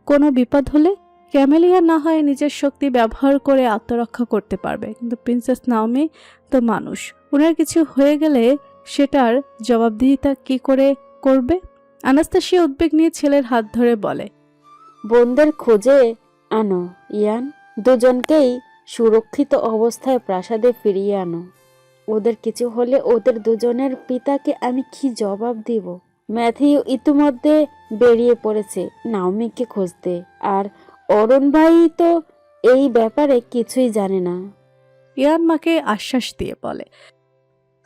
কোনো বিপদ হলে ক্যামেলিয়া না হয় নিজের শক্তি ব্যবহার করে আত্মরক্ষা করতে পারবে, কিন্তু প্রিন্সেস নাওমি তো মানুষ। ওনার কিছু হয়ে গেলে সেটার জবাবদিহিতা কি করে করবে? আনাস্তাসিয়া উদ্বেগ নিয়ে ছেলের হাত ধরে বলে, বোনদের খুঁজে আনো ইয়ান, দুজনকেই সুরক্ষিত অবস্থায় প্রাসাদে ফিরিয়ে আনো। ওদের কিছু হলে ওদের দুজনের পিতাকে আমি কি জবাব দিব? ম্যাথিউ ইতিমধ্যে বেরিয়ে পড়েছে নাওমিকে খুঁজতে, আর অরুণ ভাই তো এই ব্যাপারে কিছুই জানে না। ইয়ান মাকে আশ্বাস দিয়ে বলে,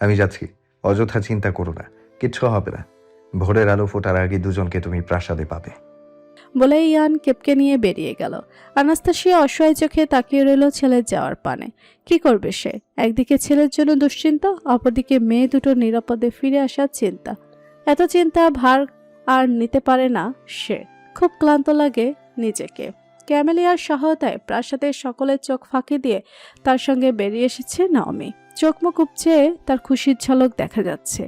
আমি যাচ্ছি, অযথা চিন্তা করো না, কিচ্ছু হবে না। ভোরের আলো ফোটার আগে দুজনকে তুমি প্রাসাদে পাবে। বলে ইয়ান কেপকে নিয়ে বেরিয়ে গেল। আনাস্তাসিয়া অসহায় চোখে তাকিয়ে রইল ছেলের যাওয়ার পানে। কি করবে সে? একদিকে ছেলের জন্য দুশ্চিন্তা, অপরদিকে মেয়ে দুটো নিরাপদে ফিরে আসার চিন্তা। এত চিন্তা ভার আর নিতে পারে না সে। খুব ক্লান্ত লাগে নিজেকে। ক্যামেলিয়ার সহায়তায় প্রাসাদের সকলের চোখ ফাঁকি দিয়ে তার সঙ্গে বেরিয়ে এসেছে নাওমি। চোখ মুখ উপচে তার খুশির ঝলক দেখা যাচ্ছে।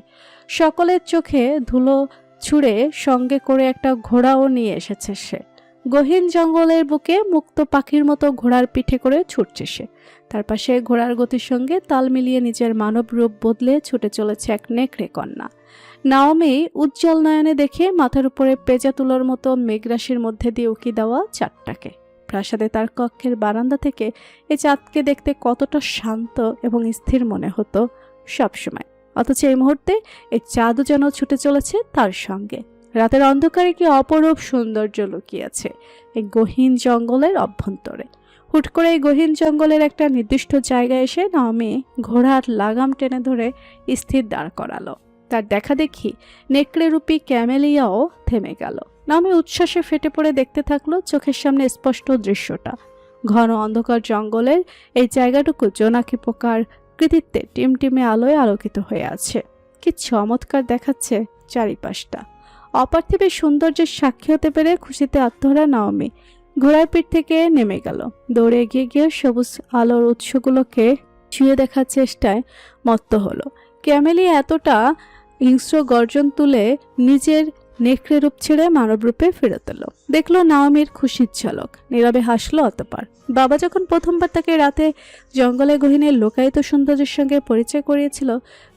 সকলের চোখে ধুলো ছুঁড়ে সঙ্গে করে একটা ঘোড়াও নিয়ে এসেছে সে। গহীন জঙ্গলের বুকে মুক্ত পাখির মতো ঘোড়ার পিঠে করে ছুটছে সে। তার পাশে ঘোড়ার গতির সঙ্গে তাল মিলিয়ে নিজের মানব রূপ বদলে ছুটে চলেছে এক নেকড়ে কন্যা। নাওমি উজ্জ্বল নয়নে দেখে মাথার উপরে পেঁজা তুলোর মতো মেঘরাশির মধ্যে দিয়ে উকি দেওয়া চাঁদটাকে। প্রাসাদে তার কক্ষের বারান্দা থেকে এই চাঁদকে দেখতে কতটা শান্ত এবং স্থির মনে হতো সবসময়, অথচ এই মুহূর্তে এই চাঁদও যেন ছুটে চলেছে তার সঙ্গে। রাতের অন্ধকারে কি অপরূপ সৌন্দর্য লুকিয়ে আছে এই গহীন জঙ্গলের অভ্যন্তরে। হুট করে এই গহীন জঙ্গলের একটা নির্দিষ্ট জায়গায় এসে নাওমি ঘোড়ার লাগাম টেনে ধরে স্থির দাঁড় করালো। তার দেখা দেখি নেকড়েরূপী ক্যামেলিয়াও থেমে গেল। নাওমি উচ্ছ্বাসে ফেটে পড়ে দেখতে থাকলো চোখের সামনে স্পষ্ট দৃশ্যটা। ঘন অন্ধকার জঙ্গলের এই জায়গাটুকু জোনাকি পোকার কৃতিত্বে টিমটিমে আলোয় আলোকিত হয়ে আছে। কি চমৎকার দেখাচ্ছে চারিপাশটা। অপার্থিবের সৌন্দর্যের সাক্ষী হতে পেরে খুশিতে আত্মহারা নাওমি ঘোড়ার পিঠ থেকে নেমে গেল। দৌড়ে এগিয়ে গিয়ে সবুজ আলোর উৎসগুলোকে ছুঁয়ে দেখার চেষ্টায় মত্ত হলো। ক্যামেলিয়া এতটা হিংস্র গর্জন তুলে নিজের নেকড়ে রূপ ছেড়ে মানব রূপে ফেরত এলো। দেখলো নাওমির খুশির ঝলক, নীরবে হাসলো। অতঃপর বাবা যখন প্রথমবার তাকে রাতে জঙ্গলে গহীনের লোকায়িত সৌন্দর্যের সঙ্গে পরিচয় করিয়েছিল,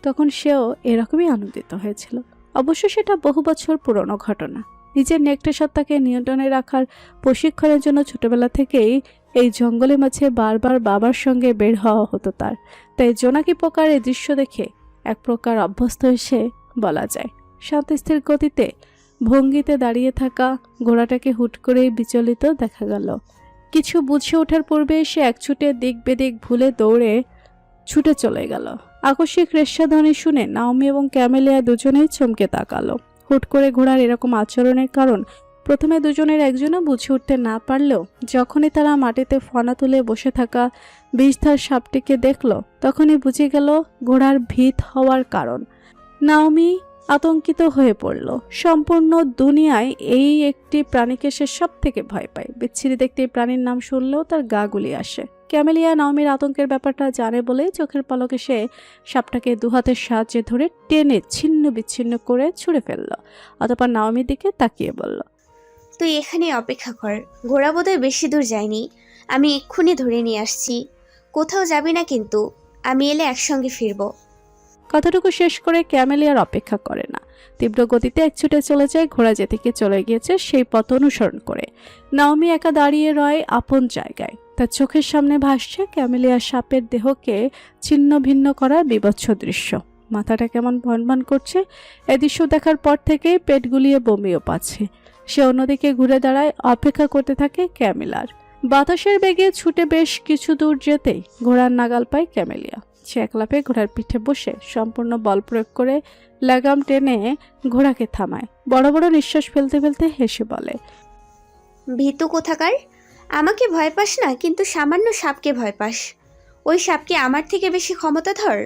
তখন সেও এরকমই আনন্দিত হয়েছিল। অবশ্য সেটা বহু বছর পুরনো ঘটনা। নিজের নেকড়ে সত্তাকে নিয়ন্ত্রণে রাখার প্রশিক্ষণের জন্য ছোটবেলা থেকেই এই জঙ্গলের মাঝে বারবার বাবার সঙ্গে বের হওয়া হতো তার। তাই জোনাকি পোকার এই দৃশ্য দেখে এক প্রকার অভ্যস্ত এসে বলা যায়। শান্ত স্থির গতিতে ভঙ্গিতে দাঁড়িয়ে থাকা ঘোড়াটাকে হুট করেই বিচলিত দেখা গেল। কিছু বুঝে ওঠার পূর্বে সে এক ছুটে দিক বেদিক ভুলে দৌড়ে ছুটে চলে গেল। আকস্মিক রেশাধ্বনি শুনে নাওমি এবং ক্যামেলিয়া দুজনেই চমকে তাকালো। হুট করে ঘোড়ার এরকম আচরণের কারণ প্রথমে দুজনের একজনও বুঝে উঠতে না পারলেও যখনই তারা মাটিতে ফনা তুলে বসে থাকা বিষধার সাপটিকে দেখল, তখনই বুঝে গেল ঘোড়ার ভীত হওয়ার কারণ। নাওমি আতঙ্কিত হয়ে পড়ল। সম্পূর্ণ দুনিয়ায় এই একটি প্রাণীকে সে সব থেকে ভয় পায়। বিচ্ছিরি দেখতে এই প্রাণীর নাম শুনলেও তার গা গুলি আসে। ক্যামেলিয়া নাওমির আতঙ্কের ব্যাপারটা জানে বলেই চোখের পলকে সে সাপটাকে দুহাতের সাহায্যে ধরে টেনে ছিন্ন বিচ্ছিন্ন করে ছুঁড়ে ফেলল। অতঃপর নাওমির দিকে তাকিয়ে বলল, তুই এখানে অপেক্ষা কর, ঘোড়া বোধহয় বেশি দূর যায়নি, আমি এক্ষুনি ধরে নিয়ে আসছি। কোথাও যাবি না কিন্তু, আমি এলে একসঙ্গে ফিরবো। কথাটুকু শেষ করে ক্যামেলিয়ার অপেক্ষা করে না, তীব্র গতিতে এক ছুটে চলে যায় ঘোড়া যেদিকে চলে গিয়েছে সেই পথ অনুসরণ করে। নাওমি একা দাঁড়িয়ে রয় আপন জায়গায়। তার চোখের সামনে ভাসছে ক্যামেলিয়ার সাপের দেহকে ছিন্ন ভিন্ন করার বীভৎস দৃশ্য। মাথাটা কেমন ভনভন করছে। এ দৃশ্য দেখার পর থেকেই পেট গুলিয়ে বমিও পাচ্ছে। সে অন্যদিকে ঘুরে দাঁড়ায়, অপেক্ষা করতে থাকে ক্যামেলার। বাতাসের বেগে ছুটে বেশ কিছু দূর যেতেই ঘোড়ার নাগাল পায় ক্যামেলিয়া। সে একলাপে ঘোড়ার পিঠে বসে সম্পূর্ণ বল প্রয়োগ করে লাগাম টেনে ঘোড়াকে থামায়। বড় বড় নিঃশ্বাস ফেলতে ফেলতে হেসে বলে, ভীতু কোথাকার, আমাকে ভয় পাস না, কিন্তু সামান্য সাপকে ভয় পাস। ওই সাপকে আমার থেকে বেশি ক্ষমতাধর।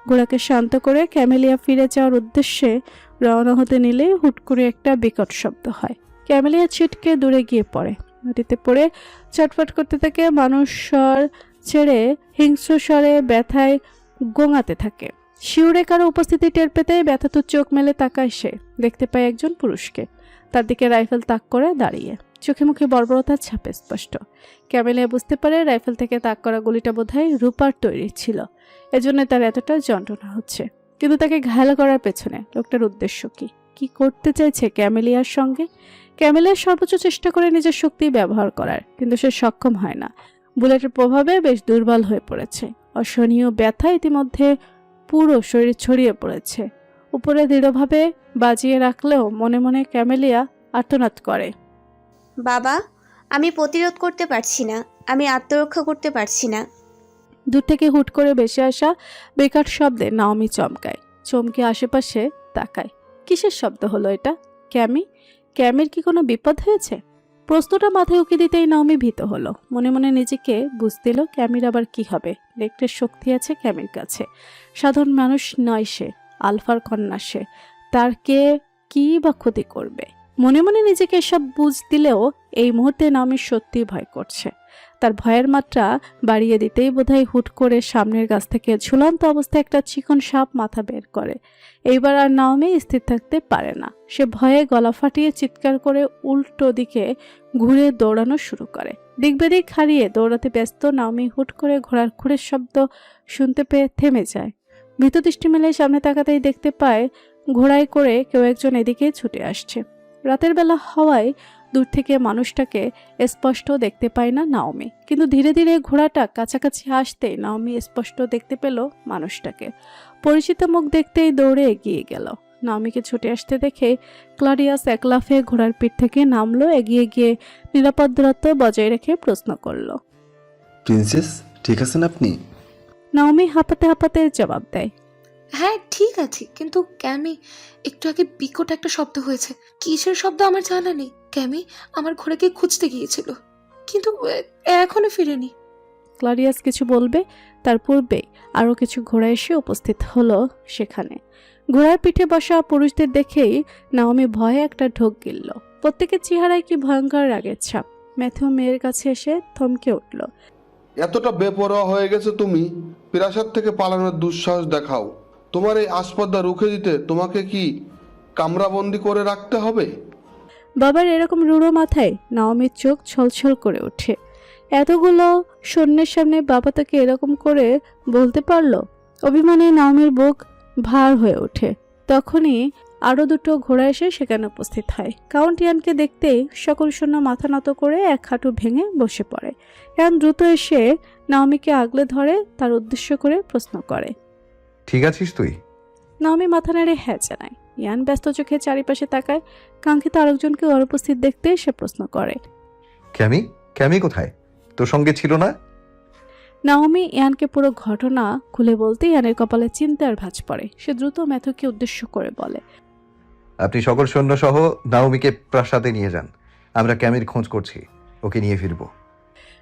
ঘোড়াকে শান্ত করে ক্যামেলিয়া ফিরে যাওয়ার উদ্দেশ্যে রওনা হতে নিলে হুট করে একটা বিকট শব্দ হয়। ক্যামেলিয়া ছিটকে দূরে গিয়ে পড়ে। মাটিতে পড়ে চটফট করতে থাকে। মানুষ স্বর ছেড়ে হিংস্র স্বরে ব্যথায় গোঙাতে থাকে। শিউরে কারো উপস্থিতি টের পেতে ব্যথাত চোখ মেলে তাকায় সে। দেখতে পায় একজন পুরুষকে, তার দিকে রাইফেল তাক করে দাঁড়িয়ে। চোখে মুখে বর্বরতার ছাপ স্পষ্ট। ক্যামেলিয়া বুঝতে পারে রাইফেল থেকে তাক করা গুলিটা বোধহয় রূপার তৈরি ছিল, এজন্য তার এতটা যন্ত্রণা হচ্ছে। কিন্তু তাকে ঘায়াল করার পেছনে লোকটার উদ্দেশ্য কি? কি করতে চাইছে ক্যামেলিয়ার সঙ্গে? ক্যামেলিয়া সর্বোচ্চ চেষ্টা করে নিজের শক্তি ব্যবহার করার, কিন্তু সে সক্ষম হয় না। বুলেটের প্রভাবে বেশ দুর্বল হয়ে পড়েছে। অসহনীয় ব্যথা ইতিমধ্যে পুরো শরীর ছড়িয়ে পড়েছে। উপরে দৃঢ়ভাবে বাজিয়ে রাখলেও মনে মনে ক্যামেলিয়া আর্তনাদ করে, বাবা, আমি প্রতিরোধ করতে পারছি না, আমি আত্মরক্ষা করতে পারছি না। দূর থেকে হুট করে ভেসে আসা বেকার শব্দে নাওমি চমকায়। চমকে আশেপাশে তাকায়। কিসের শব্দ হলো এটা? ক্যামির কি কোনো বিপদ হয়েছে? প্রশ্নটা মাথায় উকি দিতেই নাওমি ভীত হলো। মনে মনে নিজেকে বুঝতে দিল ক্যামির আবার কি হবে। নেকড়ের শক্তি আছে ক্যামির কাছে। সাধারণ মানুষ নয় সে, আলফার কন্যা সে। তার কে কি বা ক্ষতি করবে? মনে মনে নিজেকে এসব বুঝ দিলেও এই মুহূর্তে নাওমির সত্যি ভয় করছে। তার ভয়ের মাত্রা বাড়িয়ে দিতেই বোধহয় হুট করে সামনের গাছ থেকে ঝুলন্ত অবস্থায় একটা চিকন সাপ মাথা বের করে। এইবার আর নাওমি স্থির থাকতে পারে না। সে ভয়ে গলা ফাটিয়ে চিৎকার করে উল্টো দিকে ঘুরে দৌড়ানো শুরু করে। দিক বেদিক হারিয়ে দৌড়াতে ব্যস্ত নাওমি হুট করে ঘোড়ার খুঁড়ের শব্দ শুনতে পেয়ে থেমে যায়। ভীত দৃষ্টি মেলে সামনে তাকাতেই দেখতে পায় ঘোড়ায় করে কেউ একজন এদিকে ছুটে আসছে। রাতের বেলা হওয়ায় দূর থেকে মানুষটাকে স্পষ্ট দেখতে পায় না নাওমি, কিন্তু ধীরে ধীরে ঘোড়াটা কাছাকাছি আসতেই নাওমি স্পষ্ট দেখতে পেল মানুষটাকে। পরিচিত মুখ দেখতেই দৌড়ে এগিয়ে গেল। নাওমিকে ছুটে আসতে দেখে ক্লাডিয়াস এক লাফে ঘোড়ার পিঠ থেকে নামলো, এগিয়ে গিয়ে নিরাপদ দূরত্ব বজায় রেখে প্রশ্ন করলো। প্রিন্সেস, ঠিক আছেন আপনি? নাওমি হাঁপাতে হাঁপাতে জবাব দেয়, হ্যাঁ ঠিক আছে, কিন্তু ক্যামি, একটু আগে বিকট একটা শব্দ হয়েছে। কিসের শব্দ আমার জানা নেই। ক্যামি আমার ঘোড়াকে খুঁজতে গিয়েছিল, কিন্তু এখনো ফিরেনি। ক্লাডিয়াস কিছু বলবে তার পূর্বেই আরও কিছু ঘোড়া এসে উপস্থিত হলো সেখানে। ঘোড়ার পিঠে বসা পুরুষদের দেখেই নাওমি ভয়ে একটা ঢোক গিলল। প্রত্যেকের চেহারায় কি ভয়ঙ্কর রাগের ছাপ। ম্যাথিউ মেয়ের কাছে এসে থমকে উঠল। এতটা বেপরোয়া হয়ে গেছে তুমি, প্রাসাদ থেকে পালানোর দুঃসাহস দেখাও। তোমার এই আসপদ্দা রুখে দিতে তোমাকে কি কামরাবন্দি করে রাখতে হবে? বাবার এরকম রুড়ো মাথায় নাওমির চোখ ছলছল করে ওঠে। এতগুলো সৈন্যের সামনে বাবা তাকে এরকম করে বলতে পারলো? অভিমানে নাওমির বুক ভার হয়ে ওঠে। তখনই আরো দুটো ঘোড়া এসে সেখানে উপস্থিত হয়। কাউন্ট ইয়ানকে দেখতেই সকল সৈন্য মাথা নত করে এক হাঁটু ভেঙে বসে পড়ে। ইয়ান দ্রুত এসে নাওমিকে আগলে ধরে তার উদ্দেশ্য করে প্রশ্ন করে, ঠিক আছিস তুই? নাওমি মাথা নেড়ে হ্যাঁ জানায়। ইয়ান ব্যস্ত চোখে চারিপাশে তাকায়। কাঙ্ক্ষিত আরেকজনকে অনুপস্থিত দেখতে সে প্রশ্ন করে, ক্যামি, ক্যামি কোথায়? তোর সঙ্গে ছিল না? নাওমি ইয়ানকে পুরো ঘটনা খুলে বলতে ইয়ানের কপালে চিন্তার ভাঁজ পড়ে। সে দ্রুত ম্যাথুকে উদ্দেশ্য করে বলে, আপনি সকল সৈন্য সহ নাওমিকে প্রাসাদে নিয়ে যান। আমরা ক্যামির খোঁজ করছি, ওকে নিয়ে ফিরবো।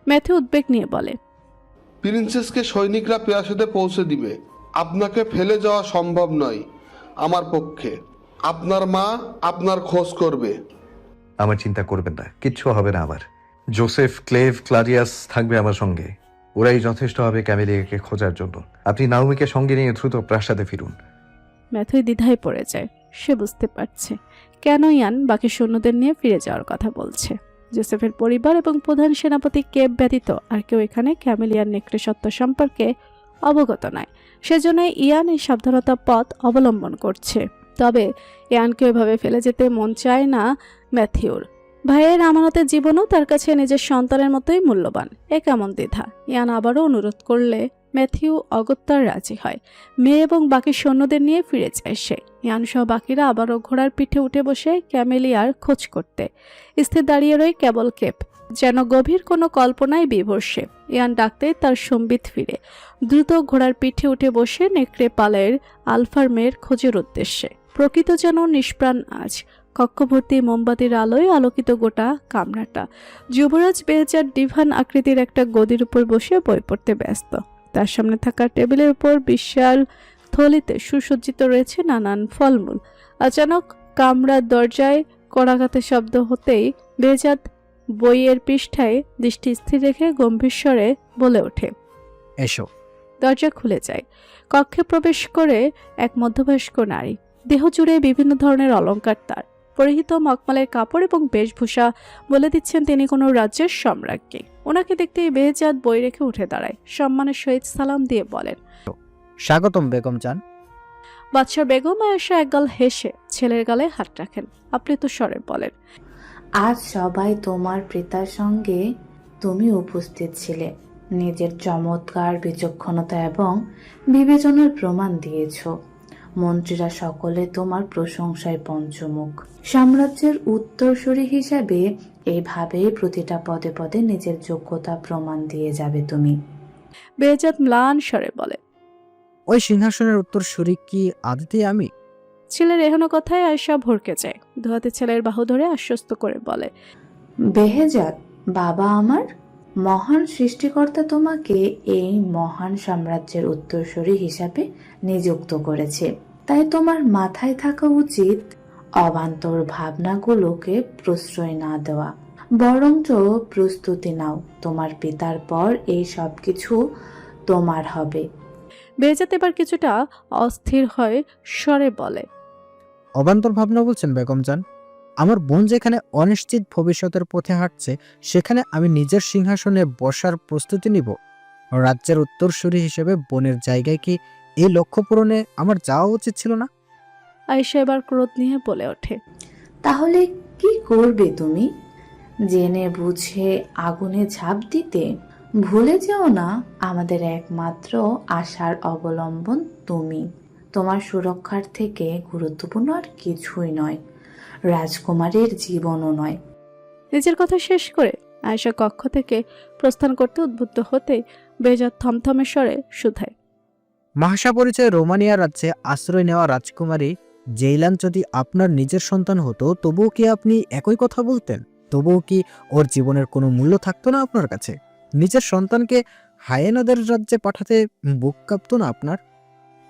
ম্যাথু উদ্বেগ নিয়ে বলে, প্রিন্সেসকে সৈনিকরা প্রাসাদে পৌঁছে দিবে। আপনাকে ফেলে যাওয়া সম্ভব নয় আমার পক্ষে। আপনার মা আপনার খোঁজ করবে। আমার চিন্তা করবেন না, কিচ্ছু হবে না আমার। জোসেফ, ক্লেভ, ক্লাডিয়াস থাকবে আমার সঙ্গে। ওরাই যথেষ্ট হবে ক্যামেলিয়াকে খোঁজার জন্য। আপনি নাওমিকে সঙ্গে নিয়ে দ্রুত প্রাসাদে ফিরুন। ম্যাথুই দ্বিধায় পড়ে যায়। সে বুঝতে পারছে কেন ইয়ান বাকি সৈন্যদের নিয়ে ফিরে যাওয়ার কথা বলছে। জোসেফের পরিবার এবং প্রধান সেনাপতি কেব ব্যতীত আর কেউ এখানে ক্যামেলিয়ার নেকড়ে সত্য সম্পর্কে অবগত নয়। সেজন্য ইয়ান এই সাবধানতা পথ অবলম্বন করছে। তবে ইয়ানকে এভাবে ফেলে যেতে মন চায় না ম্যাথিউর। ভাইয়ের আমানতের জীবনও তার কাছে নিজের সন্তানের মতোই মূল্যবান। এ কেমন দ্বিধা। ইয়ান আবারও অনুরোধ করলে ম্যাথিউ অগত্যার রাজি হয়। মেয়ে এবং বাকি সৈন্যদের নিয়ে ফিরে যায় সে। ইয়ান সহ বাকিরা আবারও ঘোড়ার পিঠে উঠে বসে ক্যামেলিয়ার খোঁজ করতে। স্থির দাঁড়িয়ে রয় কেবল কেপ, যেন গভীর কোনো কল্পনায় বিভোর সে। ইয়ান ডাকতে তার সম্বিত ফিরে দ্রুত ঘোড়ার পিঠে উঠে বসে নেকড়ে পালের আলফার মেয়ের খোঁজের উদ্দেশ্যে। প্রকৃত যেন নিষ্প্রাণ আজ। কক্ষভর্তি মোমবাতির আলোয় আলোকিত গোটা কামরাটা। যুবরাজ বেহজার ডিভান আকৃতির একটা গদির উপর বসে বই পড়তে ব্যস্ত। তার সামনে থাকা টেবিলের উপর বিশাল থলিতে সুসজ্জিত রয়েছে নানান ফলমূল। আচানক কামরার দরজায় কড়াঘাতের শব্দ হতেই বেহজাদ বইয়ের পৃষ্ঠায় দৃষ্টি স্থির রেখে গম্ভীর স্বরে বলে ওঠে, এসো। দরজা খুলে যায়। কক্ষে প্রবেশ করে এক মধ্যবয়স্ক নারী। দেহ জুড়ে বিভিন্ন ধরনের অলংকার। তার পরিহিত মখমলের কাপড় এবং বেশভূষা বলে দিচ্ছেন তিনি কোনো রাজ্যের সম্রাজ্ঞী। ওনাকে দেখতেই বেহজাদ বই রেখে উঠে দাঁড়ায়। সম্মানের সহিত সালাম দিয়ে বলেন, স্বাগতম বেগম চান। বাদশাহ বেগম আয়েশা একগাল হেসে ছেলের গালে হাত রাখেন। আপ্লুত স্বরে বলেন, আজ সবাই তোমার পিতার সঙ্গে তুমি উপস্থিত ছিলে। নিজের চমৎকার বিচক্ষণতা এবং বিবেচনার প্রমাণ দিয়েছ। মন্ত্রীরা সকলে তোমার প্রশংসায় পঞ্চমুখ। সাম্রাজ্যের উত্তরসূরি হিসাবে এইভাবে প্রতিটা পদে পদে নিজের যোগ্যতা প্রমাণ দিয়ে যাবে তুমি। বেহজাদ ম্লান স্বরে বলে, ওই সিংহাসনের উত্তরসূরি কি আদিতেই আমি? ছেলের এহেন কথায় আয়েশা ভরকে যায়। দুহাতে ছেলের বাহু ধরে আশ্বস্ত করে বলে, বেহেজাদ বাবা আমার, মহান সৃষ্টিকর্তা তোমাকে এই মহান সাম্রাজ্যের উত্তরসূরি হিসাবে নিযুক্ত করেছে। তাই তোমার মাথায় থাকা উচিত অবান্তর ভাবনাগুলোকে প্রশ্রয় না দেওয়া, বরঞ্চ প্রস্তুতি নাও। তোমার পিতার পর এই সব কিছু তোমার হবে। বেহজাদ এবার কিছুটা অস্থির হয়ে স্বরে বলে, অবান্তর ভাবনা বলছেন বেগম চান? আমার বোন যেখানে অনিশ্চিত ভবিষ্যতের পথে হাঁটছে, সেখানে আমি নিজের সিংহাসনে বসার প্রস্তুতি নিব? রাজ্যের উত্তরসূরি হিসেবে বোনের জায়গায় কি এই লক্ষ্য পূরণে আমার যাওয়া উচিত ছিল না? আয়েশা এবার ক্রোধ নিয়ে বলে ওঠে, তাহলে কি করবে তুমি? জেনে বুঝে আগুনে ঝাঁপ দিতে? ভুলে যেও না, আমাদের একমাত্র আশার অবলম্বন তুমি। তোমার সুরক্ষার থেকে গুরুত্বপূর্ণ আর কিছুই নয়, রাজকুমারীর জীবনও নয়। নিজের কথা শেষ করে আয়েশা কক্ষ থেকে প্রস্থান করতে উদ্বুদ্ধ হতে বেজাত থমথমে স্বরে শুধায়, মাহাশা পরিচয়ে রোমানিয়া রাজ্যে আশ্রয় নেওয়া রাজকুমারী জেইলান যদি আপনার নিজের সন্তান হতো, তবুও কি আপনি একই কথা বলতেন? তবুও কি ওর জীবনের কোনো মূল্য থাকতো না আপনার কাছে? নিজের সন্তানকে হায়েনাদের রাজ্যে পাঠাতে বুক কাঁপতো না আপনার?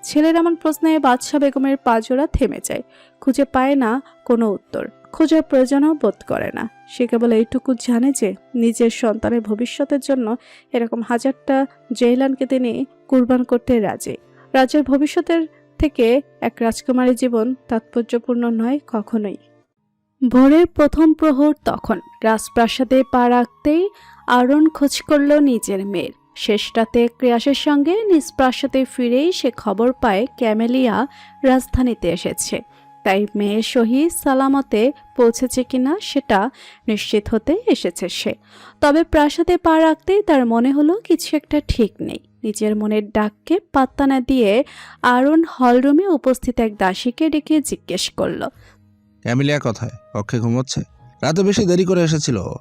ছেলের এমন প্রশ্নে বাদশাহ বেগমের পাজোড়া থেমে যায়। খুঁজে পায় না কোনো উত্তর, খোঁজার প্রয়োজনও বোধ করে না। সে কেবল এইটুকু জানে যে নিজের সন্তানের ভবিষ্যতের জন্য এরকম হাজারটা জেইলানকে তিনি কুরবান করতে রাজি। রাজ্যের ভবিষ্যতের থেকে এক রাজকুমারী জীবন তাৎপর্যপূর্ণ নয় কখনোই। ভোরের প্রথম প্রহর তখন। রাজপ্রাসাদে পা রাখতেই আরন খোঁজ করল নিজের মেয়ের। শেষ রাতে ক্রিয়াসের সঙ্গে নিজ প্রাসাদে ফিরেই সে খবর পায় ক্যামেলিয়া রাজধানীতে এসেছে। তাই মেয়ের সহি সালামতে পৌঁছেছে কিনা সেটা নিশ্চিত হতে এসেছে সে। তবে প্রাসাদে পা রাখতেই তার মনে হলো কিছু একটা ঠিক নেই। নিজের মনের ডাককে পাত্তা না দিয়ে আরন হলরুমে উপস্থিত এক দাসীকে ডেকে জিজ্ঞেস করল, ক্যামিলিয়া কোথায়? কক্ষে ঘুমোচ্ছে? রাতে বেশি দেরি করে এসেছিল ও।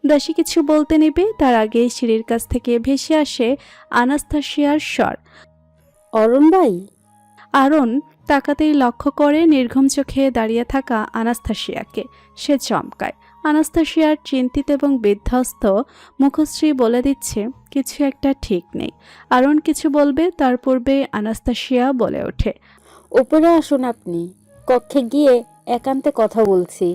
দাসী কিছু বলতে নেবে তার আগেই সিঁড়ির কাছ থেকে ভেসে আসে আনাস্তাসিয়ার স্বর, অরুণ ভাই। আরন তাকাতেই লক্ষ্য করে নির্ঘুম চোখে দাঁড়িয়ে থাকা আনাস্তাসিয়াকে। সে চমকায়। আনাস্তাসিয়ার চিন্তিত এবং বিধ্বস্ত মুখশ্রী বলে দিচ্ছে কিছু একটা ঠিক নেই। আরন কিছু বলবে তার পূর্বে আনাস্তাসিয়া বলে ওঠে, উপরে আসুন, আপনি কক্ষে গিয়ে একান্তে কথা বলছি।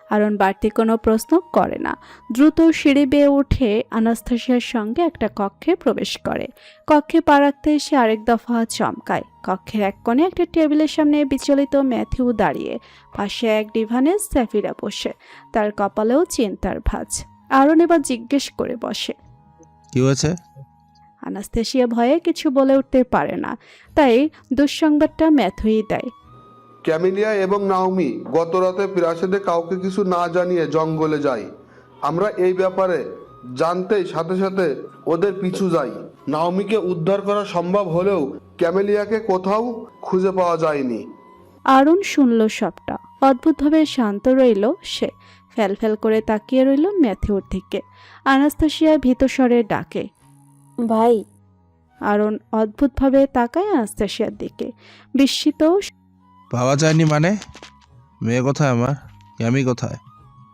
আরন বাড়তি কোনো প্রশ্ন করে না। দ্রুত সিঁড়ি বেয়ে উঠে আনাস্তাসিয়ার সঙ্গে একটা কক্ষে প্রবেশ করে। কক্ষে পা রাখতে এসে আরেক দফা চমকায়। কক্ষের এক কোণে একটা টেবিলের সামনে বিচলিত ম্যাথিউ দাঁড়িয়ে, পাশে এক ডিভানে স্যাফিরা বসে, তার কপালেও চিন্তার ভাঁজ। আরন এবার জিজ্ঞেস করে বসে, কি হয়েছে? আনাস্তাসিয়া ভয়ে কিছু বলে উঠতে পারে না, তাই দুঃসংবাদটা ম্যাথুই দেয়। ক্যামিলিয়া এবং নাওমি গত রাতে প্রাসাদে কাউকে কিছু না জানিয়ে জঙ্গলে যায়। আমরা এই ব্যাপারে জানতেই সাথে সাথে ওদের পিছু যাই। নাওমিকে উদ্ধার করা সম্ভব হলেও ক্যামেলিয়াকে কোথাও খুঁজে পাওয়া যায়নি। আরুণ শুনল সবটা। অদ্ভুতভাবে শান্ত রইল সে। ফ্যালফ্যাল করে তাকিয়ে রইল ম্যাথিউর দিকে। আনাস্তাসিয়া ভীত স্বরে ডাকে, ভাই। আরুণ অদ্ভুতভাবে তাকায় আনাস্তাসিয়ার দিকে, বিস্মিত। পাওয়া যায়নি মানে? মেয়ে কোথায় আমার? ক্যামি কোথায়?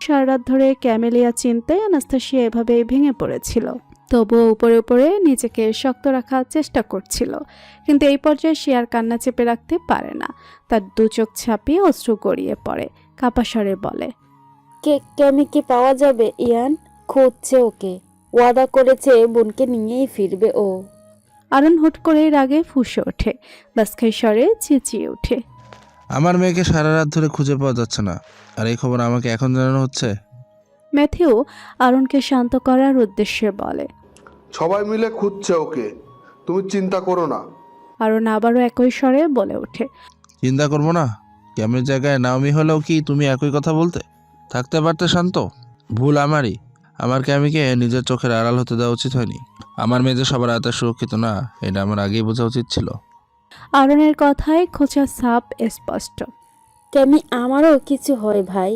সারা রাত ধরে ক্যামেলিয়া চিন্তায় আনাস্তাসিয়া এভাবে ভেঙে পড়েছিল। তবুও উপরে উপরে নিজেকে শক্ত রাখার চেষ্টা করছিল, কিন্তু এই পর্যায়ে সে আর কান্না চেপে রাখতে পারে না। তার দু চোখ ছাপিয়ে অশ্রু গড়িয়ে পড়ে। কাপা স্বরে বলে, ক্যামিকে পাওয়া যাবে? ইয়ান খুঁজছে ওকে, ওয়াদা করেছে বোনকে নিয়েই ফিরবে ও। আরুণ হুট করে রাগে ফুঁসে ওঠে, বাসখাই স্বরে চেঁচিয়ে ওঠে, আমার মেয়েকে সারা রাত ধরে খুঁজে পাওয়া যাচ্ছে না, আর এই খবর আমাকে এখন জানানো হচ্ছে? ম্যাথিউ আরুণকে শান্ত করার উদ্দেশ্যে বলে, সবাই মিলে খুঁজছে ওকে, তুমি চিন্তা করো না। আরুণ আবারও একই স্বরে বলে ওঠে, চিন্তা করবো না? ক্যামের জায়গায় নাওমি হলেও কি তুমি একই কথা বলতে? থাকতে পারতে শান্ত? ভুল আমারই। আমার ক্যামিকে নিজের চোখের আড়াল হতে দেওয়া উচিত হয়নি। আমার মেয়ে যে সবার হাতে সুরক্ষিত না, এটা আমার আগেই বোঝা উচিত ছিল। আরুণের কথায় খোঁচা সাপ স্পষ্ট। ক্যামি আমারও কিছু হয় ভাই,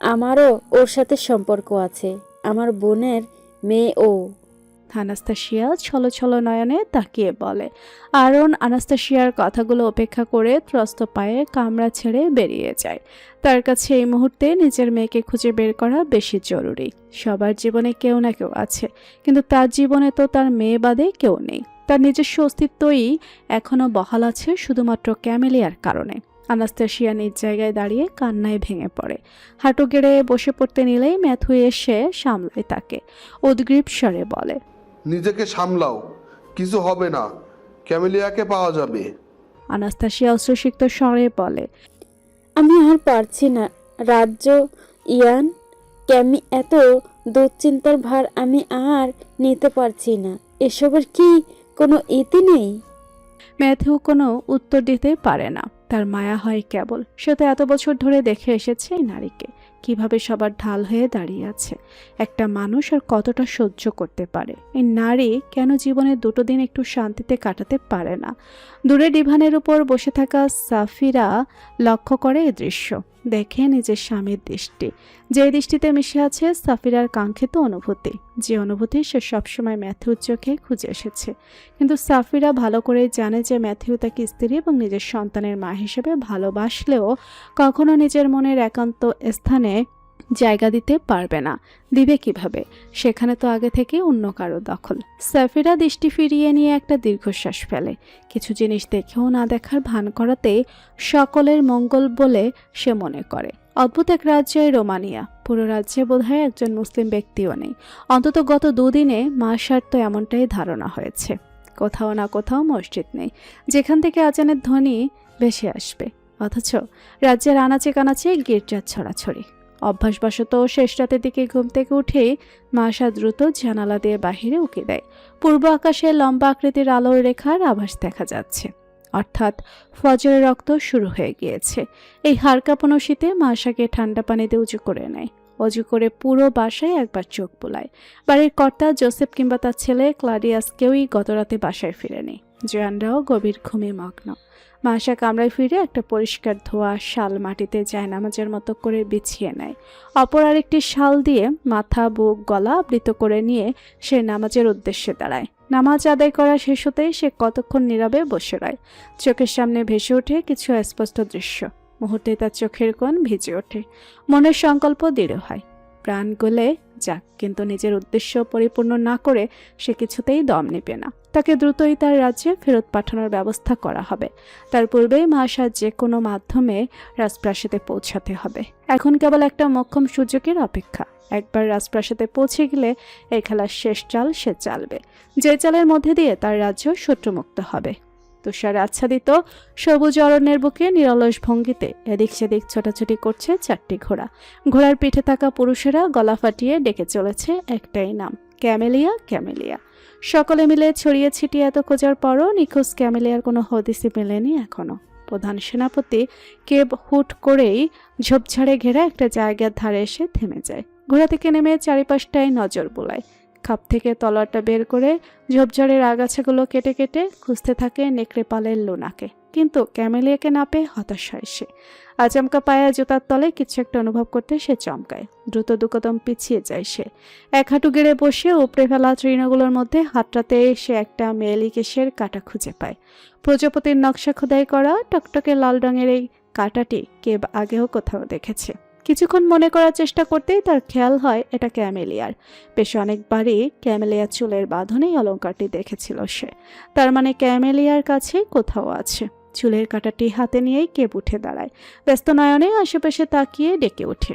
আমারও ওর সাথে সম্পর্ক আছে। আমার বোনের মেয়ে ও। আনাস্তাসিয়া ছলছল নয়নে তাকিয়ে বলে। আরুণ আনাস্তাসিয়ার কথাগুলো উপেক্ষা করে ত্রস্ত পায়ে কামরা ছেড়ে বেরিয়ে যায়। তার কাছে এই মুহূর্তে নিজের মেয়েকে খুঁজে বের করা বেশি জরুরি। সবার জীবনে কেউ না কেউ আছে, কিন্তু তার জীবনে তো তার মেয়ে বাদে কেউ নেই। তার নিজস্ব অস্তিত্বই এখনও বহাল আছে শুধুমাত্র ক্যামেলিয়ার কারণে। আনাস্তাসিয়া নিজ জায়গায় দাঁড়িয়ে কান্নায় ভেঙে পড়ে। হাঁটু গেড়ে বসে পড়তে নিলেই ম্যাথু এসে সামলায় তাকে। উদ্গ্রীব স্বরে বলে, নিজেকে সামলাও, কিছু হবে না, ক্যামেলিয়াকে পাওয়া যাবে। আনাস্তাসিয়া অশ্রুসিক্ত স্বরে বলে, আমি আর পারছি না রাজ্য। ইয়ান, ক্যামি এত দুশ্চিন্তার ভার আমি আর নিতে পারছি না। এসবের কি কোনো ইতি নেই? ম্যাথিউ কোনো উত্তর দিতে পারে না। তার মায়া হয় কেবল। সে তো এত বছর ধরে দেখে এসেছে এই নারীকে, কিভাবে সবার ঢাল হয়ে দাঁড়িয়ে আছে। একটা মানুষ আর কতটা সহ্য করতে পারে। এই নারী কেন জীবনে দুটো দিন একটু শান্তিতে কাটাতে পারে না? দূরে ডিভানের উপর বসে থাকা সাফিরা লক্ষ্য করে এই দৃশ্য, দেখে নিজের স্বামীর দৃষ্টি, যে দৃষ্টিতে মিশে আছে সাফিরার কাঙ্ক্ষিত অনুভূতি, যে অনুভূতি সে সবসময় ম্যাথিউর চোখে খুঁজে এসেছে। কিন্তু সাফিরা ভালো করেই জানে যে ম্যাথিউ তাকে স্ত্রী এবং নিজের সন্তানের মা হিসেবে ভালোবাসলেও কখনো নিজের মনের একান্ত স্থানে জায়গা দিতে পারবে না। দিবে কিভাবে? সেখানে তো আগে থেকে অন্য কারো দখল। সাফিরা দৃষ্টি ফিরিয়ে নিয়ে একটা দীর্ঘশ্বাস ফেলে। কিছু জিনিস দেখেও না দেখার ভান করাতে সকলের মঙ্গল বলে সে মনে করে। অদ্ভুত এক রাজ্যে রোমানিয়া। পুরো রাজ্যে বোধহয় একজন মুসলিম ব্যক্তিও নেই। অন্তত গত দুদিনে মাসার তো এমনটাই ধারণা হয়েছে। কোথাও না কোথাও মসজিদ নেই যেখান থেকে আজানের ধ্বনি ভেসে আসবে, অথচ রাজ্যের আনাচে কানাচে গির্জার ছড়াছড়ি। অভ্যাসবশত শেষ রাতের দিকে ঘুম থেকে উঠেই মাসা দ্রুত জানালা দিয়ে বাহিরে উকি দেয়। পূর্ব আকাশে লম্বা আকৃতির আলোর রেখার আভাস দেখা যাচ্ছে, অর্থাৎ ফজরের রক্ত শুরু হয়ে গিয়েছে। এই হাড় কাঁপানো শীতে মাসাকে ঠান্ডা পানিতে উঁচু করে নেয়। অজু করে পুরো বাসায় একবার চোখ বোলায়। বাড়ির কর্তা জোসেফ কিংবা তার ছেলে ক্লাডিয়াস কেউই গতরাতে বাসায় ফিরেনি। জয়ানরাও গভীর ঘুমে মগ্ন। মাসা কামরায় ফিরে একটা পরিষ্কার ধোয়া শাল মাটিতে জায়নামাজের মতো করে বিছিয়ে নেয়। অপর আরেকটি শাল দিয়ে মাথা, বুক, গলা আবৃত করে নিয়ে সে নামাজের উদ্দেশ্যে দাঁড়ায়। নামাজ আদায় করা শেষ হতেই সে কতক্ষণ নীরবে বসে রয়। চোখের সামনে ভেসে ওঠে কিছু অস্পষ্ট দৃশ্য। মুহূর্তে তার চোখের কোণ ভিজে ওঠে, মনের সংকল্প দৃঢ় হয়, প্রাণ গলে যাক, কিন্তু নিজের উদ্দেশ্য পরিপূর্ণ না করে সে কিছুতেই দম নেবে না। তাকে দ্রুতই তার রাজ্যে ফেরত পাঠানোর ব্যবস্থা করা হবে। তার পূর্বেই মাসার যে কোনো মাধ্যমে রাজপ্রাসাদে পৌঁছাতে হবে। এখন কেবল একটা মোক্ষম সুযোগের অপেক্ষা। একবার রাজপ্রাসাদে পৌঁছে গেলে এই খেলার শেষ চাল সে চালবে, যে চালের মধ্যে দিয়ে তার রাজ্য শত্রুমুক্ত হবে। তুষার আচ্ছাদিত সবুজ অরণ্যের বুকে নিরলস ভঙ্গিতে এদিক সেদিক ছোটাছুটি করছে চারটি ঘোড়া। ঘোড়ার পিঠে থাকা পুরুষেরা গলা ফাটিয়ে ডেকে চলেছে একটাই নাম, ক্যামেলিয়া, ক্যামেলিয়া। সকলে মিলে ছড়িয়ে ছিটিয়ে এত খোঁজার পরও নিখোঁজ ক্যামেলিয়ার কোনো হদিসই মেলেনি এখনো। প্রধান সেনাপতি কেব হুট করেই ঝোপঝাড়ে ঘেরা একটা জায়গার ধারে এসে থেমে যায়। ঘোড়া থেকে নেমে চারিপাশটায় নজর বোলায়। খাপ থেকে তলোয়ারটা বের করে ঝোপঝাড়ের আগাছাগুলো কেটে কেটে খুঁজতে থাকে নেকড়ে পালের লুনাকে। কিন্তু ক্যামেলিয়াকে না পেয়ে হতাশ হয় সে। আচমকা পায়ে জুতার তলে কিছু একটা অনুভব করতে সে চমকায়। দ্রুত দুকদম পিছিয়ে যায় সে। এক হাঁটু গেড়ে বসে উপড়ে ফেলা তৃণগুলোর মধ্যে হাতটাতে সে একটা মেয়েলি কেশের কাঁটা খুঁজে পায়। প্রজাপতির নকশা খোদাই করা টকটকে লাল রঙের এই কাঁটাটি কেব আগেও কোথাও দেখেছে। কিছুক্ষণ মনে করার চেষ্টা করতেই তার খেয়াল হয় এটা ক্যামেলিয়ার। বেশ অনেকবারই ক্যামেলিয়ার চুলের বাঁধনেই অলংকারটি দেখেছিল সে। তার মানে ক্যামেলিয়ার কাছে কোথাও আছে। চুলের কাঁটাটি হাতে নিয়েই কেব উঠে দাঁড়ায়। ব্যস্ত নয়নে আশেপাশে তাকিয়ে ডেকে ওঠে,